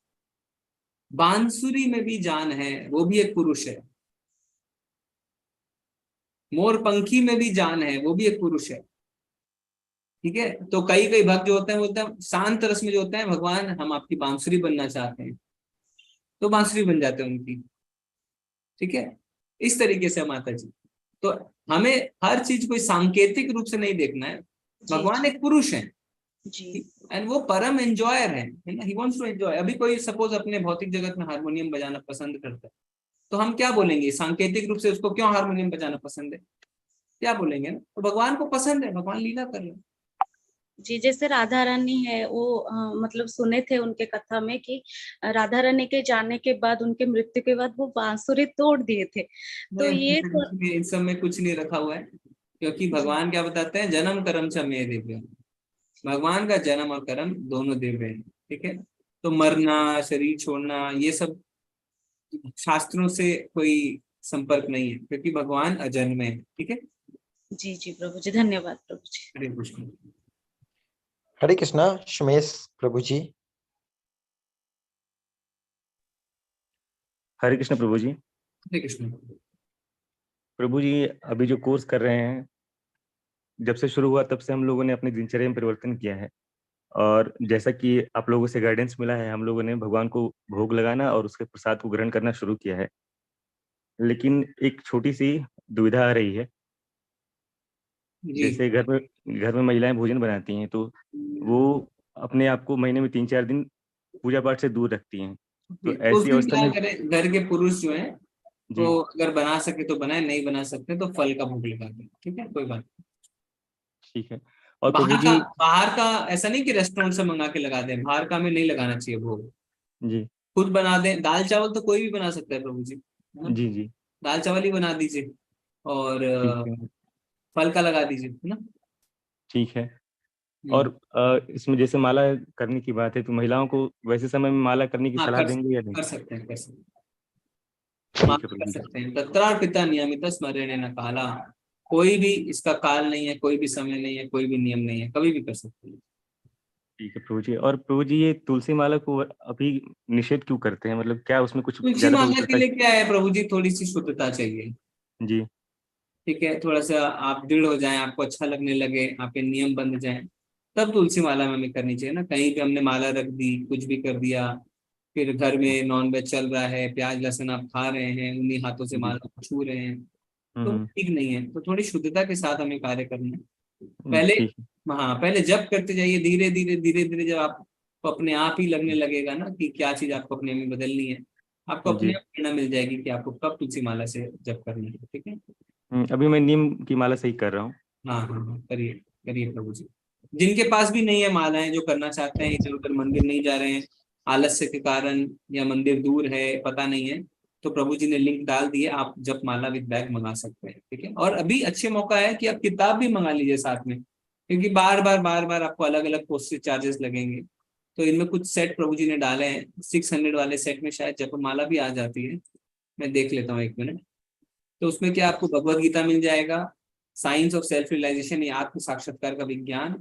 बांसुरी में भी जान है, वो भी एक पुरुष है। मोर पंखी में भी जान है, वो भी एक पुरुष है। ठीक है, तो कई कई भक्त जो होते हैं बोलते हैं शांत रस में जो होते हैं, भगवान हम आपकी बांसुरी बनना चाहते हैं, तो बांसुरी बन जाते हैं उनकी। ठीक है, इस तरीके से माता जी। तो हमें हर चीज कोई सांकेतिक रूप से नहीं देखना है। भगवान एक पुरुष है एंड वो परम एंजॉयर है ना, ही वांट्स टू एंजॉय। अभी कोई सपोज अपने भौतिक जगत में हारमोनियम बजाना पसंद करता है, तो हम क्या बोलेंगे, सांकेतिक रूप से उसको क्यों हारमोनियम बजाना पसंद है, क्या बोलेंगे ना? तो भगवान को पसंद है, भगवान लीला कर रहे हैं। जी, जैसे राधा रानी है वो मतलब सुने थे उनके कथा में कि राधा रानी के जाने के बाद, उनके मृत्यु के बाद वो बांसुरी तोड़ दिए थे। तो ये इन सब में कुछ नहीं रखा हुआ है, क्योंकि भगवान क्या बताते हैं, जन्म कर्म च मे दिव्य। भगवान का जन्म और कर्म दोनों दिव्य है। ठीक है, तो मरना, शरीर छोड़ना, ये सब शास्त्रों से कोई संपर्क नहीं है, क्योंकि भगवान अजन्म है। ठीक है, जी जी प्रभु जी, धन्यवाद प्रभु जी। हरे कृष्ण। हरे कृष्णा सुमेश प्रभु जी। हरे कृष्ण प्रभु जी। हरे कृष्ण प्रभु जी, अभी जो कोर्स कर रहे हैं, जब से शुरू हुआ तब से हम लोगों ने अपनी दिनचर्या में परिवर्तन किया है, और जैसा कि आप लोगों से गाइडेंस मिला है, हम लोगों ने भगवान को भोग लगाना और उसके प्रसाद को ग्रहण करना शुरू किया है। लेकिन एक छोटी सी दुविधा आ रही है। जैसे घर में महिलाएं भोजन बनाती हैं, तो वो अपने आप को महीने में 3-4 दिन पूजा पाठ से दूर रखती हैं। तो उस ऐसी दिन अवस्था क्या में करें, घर के पुरुष जो है जी वो अगर बना सके तो बनाए, नहीं बना सकते तो फल का भोग लगा दें। ठीक है, कोई बात ठीक है। और प्रभु जी बाहर का ऐसा नहीं कि रेस्टोरेंट से मंगा के लगा दें, बाहर का हमें नहीं लगाना चाहिए भोग, जी खुद बना दें। दाल चावल तो कोई भी बना सकता है प्रभु जी, है ना? जी जी दाल चावल ही बना दीजिए और ठीक है, फल का लगा दीजिए, है ना? ठीक है। और इसमें जैसे माला करने की बात है, तो महिलाओं को वैसे समय में माला करने की हाँ, सलाह देंगे या नहीं? कर सकते हैं, कर सकते हैं, ठीक है माला कर प्रभु जी। सकते हैं। तत्रार्पिता नियमित स्मरण न काला। कोई भी इसका काल नहीं है, कोई भी समय नहीं है, कोई भी नियम नहीं है, कभी भी कर सकते हैं। ठीक है प्रभु जी। और प्रभु जी, ये तुलसी माला को अभी निषेध क्यों करते हैं? मतलब क्या उसमें कुछ तुलसी ज्यादा माला के पवित्रता? लिए क्या है प्रभु जी, थोड़ी सी शुद्धता चाहिए। जी ठीक है, थोड़ा सा आप दृढ़ हो जाएं, आपको अच्छा लगने लगे, आपके नियम बन जाएं, तब तुलसी माला में हमें करनी चाहिए ना। कहीं भी हमने माला रख दी, कुछ भी कर दिया, फिर घर में नॉन वेज चल रहा है, प्याज लहसुन आप खा रहे हैं, उन्हीं हाथों से जी माला को छू रहे हैं, तो हम्म ठीक नहीं है। तो थोड़ी शुद्धता के साथ हमें कार्य करना है। पहले ठीक है। हाँ, पहले जब करते जाइए, धीरे धीरे धीरे धीरे, जब आपको अपने आप ही लगने लगेगा ना कि क्या चीज आपको अपने में बदलनी है, आपको अपने जी आप प्रेरणा मिल जाएगी कि आपको कब तुलसी माला से जब करना है। ठीक है, अभी मैं नीम की माला सही कर रहा हूँ। हाँ हाँ हाँ, करिए करिए प्रभु जी। जिनके पास भी नहीं है मालाएं, जो करना चाहते हैं, इधर उधर मंदिर नहीं जा रहे हैं आलस्य के कारण, या मंदिर दूर है, पता नहीं है, तो प्रभु जी ने लिंक डाल दिए, आप जप माला विद बैग मंगा सकते हैं। ठीक है, और अभी अच्छे मौका है कि आप किताब भी मंगा लीजिए साथ में, क्योंकि बार बार आपको अलग अलग पोस्टेज चार्जेस लगेंगे। तो इनमें कुछ सेट प्रभु जी ने डाले हैं, 600 वाले सेट में शायद जप माला भी आ जाती है, मैं देख लेता हूँ एक मिनट। तो उसमें क्या आपको भगवत गीता मिल जाएगा, साइंस ऑफ सेल्फ रियलाइजेशन या आत्म साक्षात्कार का विज्ञान,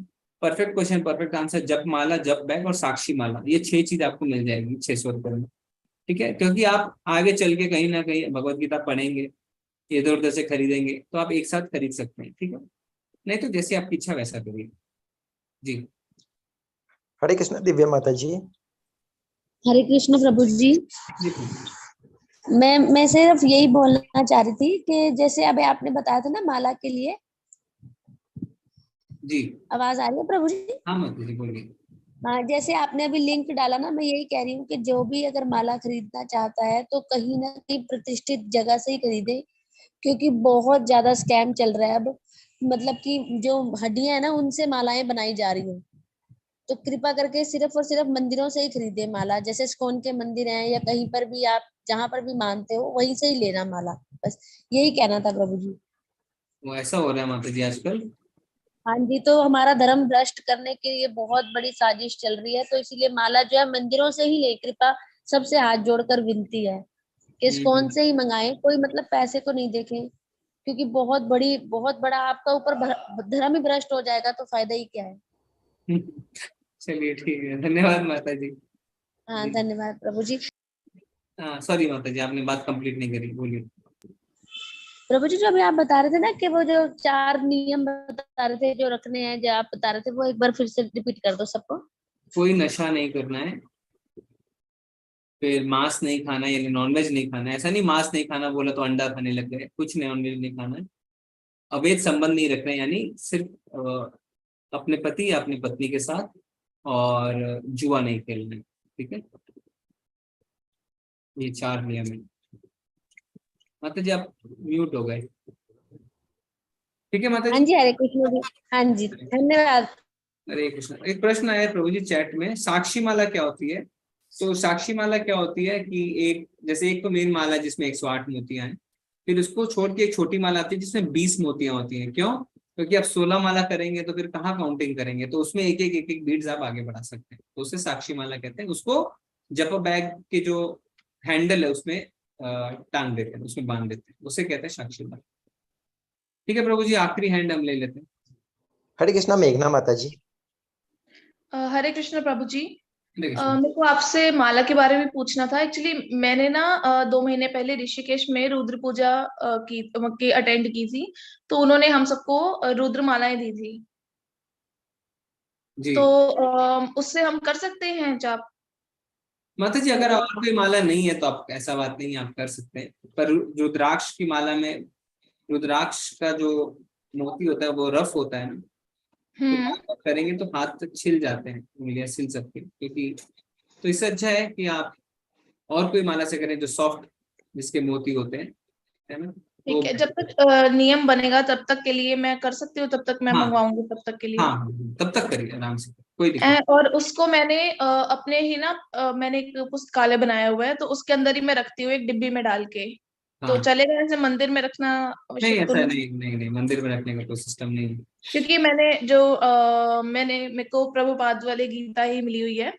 परफेक्ट क्वेश्चन परफेक्ट आंसर, जप माला, जप बैग और साक्षी माला, ये 6 चीज आपको मिल जाएगी 600 रुपये में। ठीक है, क्योंकि आप आगे चल के कहीं ना कहीं भगवत गीता पढ़ेंगे, इधर उधर से खरीदेंगे, तो आप एक साथ खरीद सकते हैं। ठीक है, नहीं तो जैसे आपकी इच्छा वैसा करिए जी। हरे कृष्णा दिव्या माता जी। हरे कृष्ण प्रभु जी। मैं सिर्फ यही बोलना चाह रही थी कि जैसे अभी आपने बताया था ना माला के लिए, जी आवाज आ रही है प्रभु जी? हाँ माता जी बोलिए। हाँ, जैसे आपने अभी लिंक डाला ना, मैं यही कह रही हूँ कि जो भी अगर माला खरीदना चाहता है तो कहीं ना कहीं प्रतिष्ठित जगह से ही खरीदे, क्योंकि बहुत ज्यादा स्कैम चल रहा है अब। मतलब कि जो हड्डियां है ना, उनसे मालाएं बनाई जा रही हैं। तो कृपा करके सिर्फ और सिर्फ मंदिरों से ही खरीदे माला, जैसे इस्कॉन के मंदिर हैं या कहीं पर भी आप जहां पर भी मानते हो वहीं से ही लेना माला। बस यही कहना था प्रभु जी। वो ऐसा हो रहा है माता जी आजकल। हाँ जी, तो हमारा धर्म भ्रष्ट करने के लिए बहुत बड़ी साजिश चल रही है, तो इसीलिए माला जो है मंदिरों से ही ले, कृपा सबसे हाथ जोड़कर विनती है कि इस्कॉन से ही मंगाएं, कोई मतलब पैसे को नहीं देखें, क्योंकि बहुत बड़ा आपका ऊपर धर्म ही भ्रष्ट हो जाएगा तो फायदा ही क्या है। चलिए ठीक है, धन्यवाद माता जी। हाँ धन्यवाद प्रभु जी। सॉरी माता जी, आपने बात कंप्लीट नहीं करी, बोलिए। प्रभु जी, जो अभी आप बता रहे थे ना कि वो जो 4 नियम बता रहे थे जो रखने हैं, जो आप बता रहे थे, वो एक बार फिर से रिपीट कर दो सबको। कोई नशा नहीं करना है, फिर मांस नहीं खाना यानी नॉनवेज नहीं खाना है। ऐसा नहीं मांस नहीं खाना बोला तो अंडा खाने लग गए, कुछ नॉनवेज नहीं खाना है। अवैध संबंध नहीं रखना है, यानी सिर्फ अपने पति या अपनी पत्नी के साथ, और जुआ नहीं खेलना है। ठीक है, ये 4 नियम है। माता जी आप म्यूट हो गए। ठीक है माता जी। हाँ जी, हरे कृष्ण जी। हाँ जी धन्यवाद। हरे कृष्ण। एक प्रश्न आया प्रभु जी चैट में, साक्षी माला क्या होती है? तो साक्षी माला क्या होती है कि एक तो मेन माला जिसमें 108 मोतियां हैं, फिर उसको छोड़ के एक छोटी माला आती है जिसमें 20 मोतियां होती हैं। क्यों? क्योंकि आप 16 माला करेंगे तो फिर कहाँ काउंटिंग करेंगे, तो उसमें एक एक बीड्स आप आगे बढ़ा सकते हैं, तो उसे साक्षी माला कहते हैं। उसको जप बैग के जो हैंडल है उसमें टांग देते हैं, उसमें बांध देते हैं, उसे कहते हैं साक्षी माला। ठीक है प्रभु जी, आखिरी हैंड हम ले लेते हैं। हरे कृष्णा मेघना माता जी। हरे कृष्ण प्रभु जी। हरे मेरे को आपसे माला के बारे में पूछना था। एक्चुअली मैंने ना 2 महीने पहले ऋषिकेश में रुद्र पूजा की अटेंड की थी, तो उन्होंने हम सबको रुद्र मालाएं दी थी जी। तो उससे हम कर सकते हैं जाप? माता जी अगर और कोई माला नहीं है तो आप, ऐसा बात नहीं, आप कर सकते हैं, पर रुद्राक्ष की माला में रुद्राक्ष का जो मोती होता है वो रफ होता है ना, तो करेंगे तो हाथ छिल जाते हैं, उंगलियां छिल सकती है, क्योंकि तो इससे अच्छा है कि आप और कोई माला से करें जो सॉफ्ट, जिसके मोती होते हैं, है ना। ठीक है, जब तक नियम बनेगा तब तक के लिए मैं कर सकती हूँ, तब तक मैं मंगवाऊंगी तब तक के लिए। हाँ, तब तक करिए आराम से, कोई दिक्कत। और उसको मैंने अपने ही ना मैंने एक पुस्तकालय बनाया हुआ है, तो उसके अंदर ही मैं रखती हूँ एक डिब्बी में डाल के। तो चलेगा ऐसे मंदिर में रखना? नहीं, आवश्यक तो ऐसा नहीं, मंदिर में रखने का कोई सिस्टम नहीं है। क्योंकि मेरे को प्रभुपाद वाली गीता ही मिली हुई है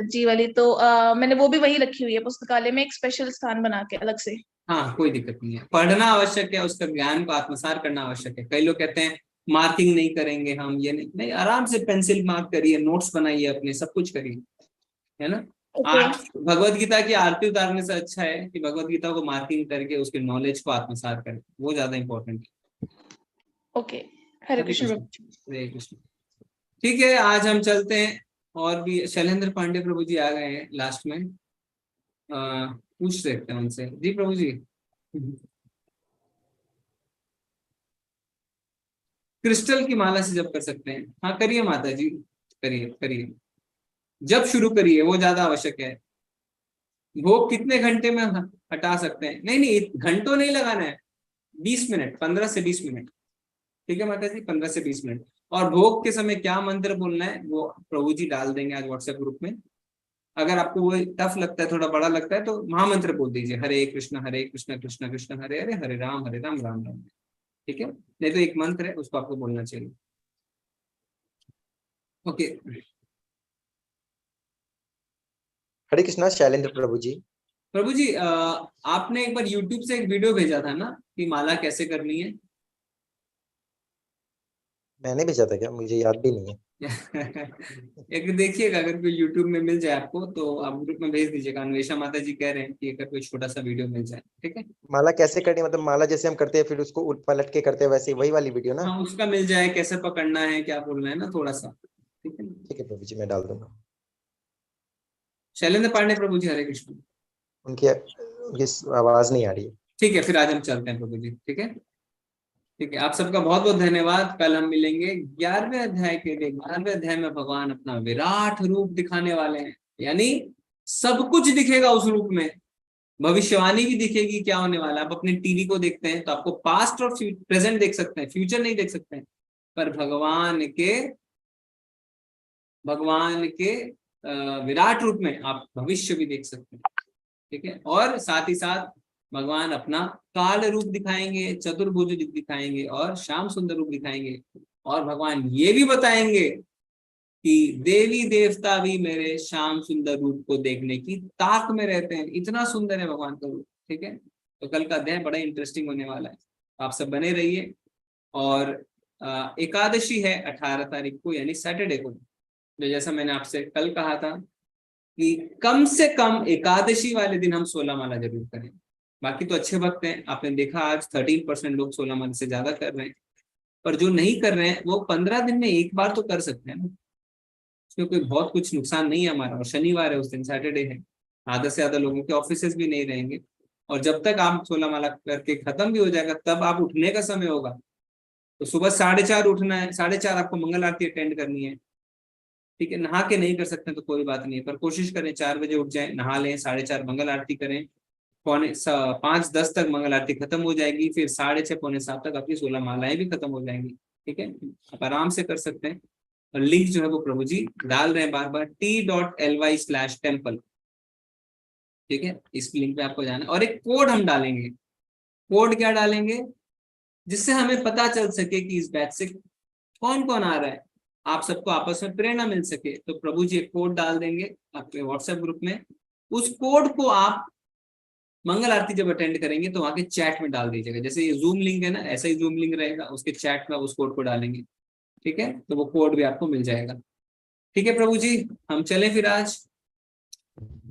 जी वाली, तो मैंने वो भी वही रखी हुई है पुस्तकालय में, एक स्पेशल स्थान बना के अलग से। हाँ, कोई दिक्कत नहीं है, पढ़ना आवश्यक है, उसका ज्ञान को आत्मसात करना आवश्यक है। कई लोग कहते हैं मार्किंग नहीं करेंगे हम, ये नहीं, आराम से पेंसिल मार्क करिए, नोट्स बनाइए अपने, सब कुछ करिए, है ना। भगवत गीता की आरती उतारने से अच्छा है कि भगवत गीता को मार्किंग करके उसके नॉलेज को आत्मसात करें, वो ज्यादा इंपॉर्टेंट है। ओके, हरे कृष्ण। हरे कृष्ण। ठीक है, आज हम चलते हैं। और भी शैलेंद्र पांडे प्रभु जी आ गए हैं लास्ट में, पूछ सकते हैं उनसे। जी प्रभु जी। क्रिस्टल की माला से जब कर सकते हैं? हाँ करिए माता जी, करिए, जब शुरू करिए, वो ज्यादा आवश्यक है। भोग कितने घंटे में हटा सकते हैं? नहीं, घंटों नहीं लगाना है, 20 मिनट, 15 से 20 मिनट। ठीक है माता जी, 15 से 20 मिनट। और भोग के समय क्या मंत्र बोलना है वो प्रभु जी डाल देंगे आज व्हाट्सएप ग्रुप में। अगर आपको वो टफ लगता है, थोड़ा बड़ा लगता है, तो महामंत्र बोल दीजिए, हरे कृष्ण कृष्ण कृष्ण हरे हरे, हरे राम राम राम। ठीक है, नहीं तो एक मंत्र है उसको आपको बोलना चाहिए। ओके। हरे कृष्णा शैलेंद्र प्रभु जी। प्रभु जी आपने एक बार YouTube से एक वीडियो भेजा था ना कि माला कैसे करनी है? मैंने भेजा था क्या? मुझे याद भी नहीं है। एक देखिएगा, अगर कोई YouTube में मिल जाए आपको तो आप ग्रुप में भेज दीजिएगा। अन्वेषा माता जी कह रहे हैं कि अगर कोई छोटा सा वीडियो मिल जाए। ठीक है, माला कैसे करनी, मतलब माला जैसे हम करते हैं फिर उसको उलट पलट के करते हैं, वैसे वही वाली वीडियो ना? हाँ, उसका मिल जाए, कैसे पकड़ना है, क्या बोलना है ना, थोड़ा सा। ठीक है, ठीक है प्रभु जी, मैं डाल दूंगा। शैलेंद्र पांडे प्रभु जी, हरे कृष्ण। उनकी आवाज नहीं आ रही है। ठीक है, फिर आज हम चलते हैं प्रभु जी। ठीक है, ठीक है, आप सबका बहुत बहुत धन्यवाद। कल हम मिलेंगे 11वें अध्याय के लिए। 11वें अध्याय में भगवान अपना विराट रूप दिखाने वाले हैं, यानी सब कुछ दिखेगा उस रूप में। भविष्यवाणी भी दिखेगी क्या होने वाला है। आप अपने टीवी को देखते हैं तो आपको पास्ट और प्रेजेंट देख सकते हैं, फ्यूचर नहीं देख सकते हैं, पर भगवान के विराट रूप में आप भविष्य भी देख सकते हैं। ठीक है, और साथ ही साथ भगवान अपना काल रूप दिखाएंगे, चतुर्भुज दिखाएंगे और श्याम सुंदर रूप दिखाएंगे। और भगवान ये भी बताएंगे कि देवी देवता भी मेरे श्याम सुंदर रूप को देखने की ताक में रहते हैं। इतना सुंदर है भगवान का रूप। ठीक है, तो कल का अध्याय बड़ा इंटरेस्टिंग होने वाला है, आप सब बने रहिए। और एकादशी है 18 तारीख को, यानी सैटरडे को, जो जैसा मैंने आपसे कल कहा था कि कम से कम एकादशी वाले दिन हम 16 माला जरूर करें। बाकी तो अच्छे वक्त हैं, आपने देखा आज 13% लोग 16 माला से ज्यादा कर रहे हैं, पर जो नहीं कर रहे हैं वो 15 दिन में एक बार तो कर सकते हैं ना, उसमें कोई बहुत कुछ नुकसान नहीं है हमारा। और शनिवार है, उस दिन सैटरडे है, आधा से ज्यादा लोगों के ऑफिसेज भी नहीं रहेंगे। और जब तक आप 16 माला करके खत्म भी हो जाएगा, तब आप उठने का समय होगा, तो सुबह 4:30 उठना है, 4:30 आपको मंगल आरती अटेंड करनी है। ठीक है, नहा के नहीं कर सकते तो कोई बात नहीं है, पर कोशिश करें 4 बजे उठ जाए, नहा लें, 4:30 मंगल आरती करें, 5:10 तक मंगल आरती खत्म हो जाएगी, फिर 6:30 पौने 7 तक आपकी 16 मालाएं भी खत्म हो जाएंगी। ठीक है, आप आराम से कर सकते हैं। और लिंक जो है वो प्रभु जी डाल रहे हैं बार बार, t.ly/temple। ठीक है, इस लिंक पे आपको जाना है, और एक कोड हम डालेंगे। कोड क्या डालेंगे? जिससे हमें पता चल सके कि इस बैच से कौन कौन आ रहा है, आप सबको आपस में प्रेरणा मिल सके। तो प्रभु जी एक कोड डाल देंगे आपके व्हाट्सएप ग्रुप में। उस कोड को आप मंगल आरती जब अटेंड करेंगे तो वहां के चैट में डाल दीजिएगा। जैसे ये जूम लिंक है ना, ऐसा ही जूम लिंक रहेगा, उसके चैट में उस कोड को डालेंगे। ठीक है, तो वो कोड भी आपको मिल जाएगा। ठीक है प्रभु जी, हम चले फिर आज।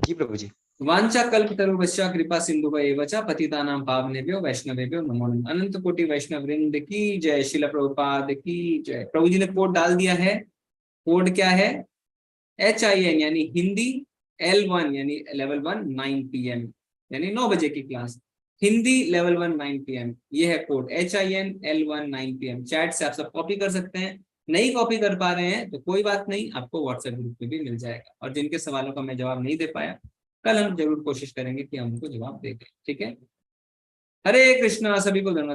जी प्रभु जी। वांछा कल्पतरुभ्यश्च कृपा सिंधुभ्येव च पतितानां पावनेभ्यो वैष्णवेभ्यो नमो नमः। अनंत कोटि वैष्णव वृंद की जय, श्रील प्रभुपाद की जय। प्रभु जी ने कोड डाल दिया है। कोड क्या है? HIN यानी हिंदी, L1 यानी लेवल 1 9 PM, यानी 9 बजे की क्लास, हिंदी लेवल 1 9 PM। ये है code HIN L1 9 PM। Chat से आप सब कॉपी कर सकते हैं, नहीं कॉपी कर पा रहे हैं तो कोई बात नहीं, आपको व्हाट्सएप ग्रुप पे भी मिल जाएगा। और जिनके सवालों का मैं जवाब नहीं दे पाया, कल हम जरूर कोशिश करेंगे कि हम उनको जवाब दे दें। ठीक है, हरे कृष्णा, सभी को धन्यवाद।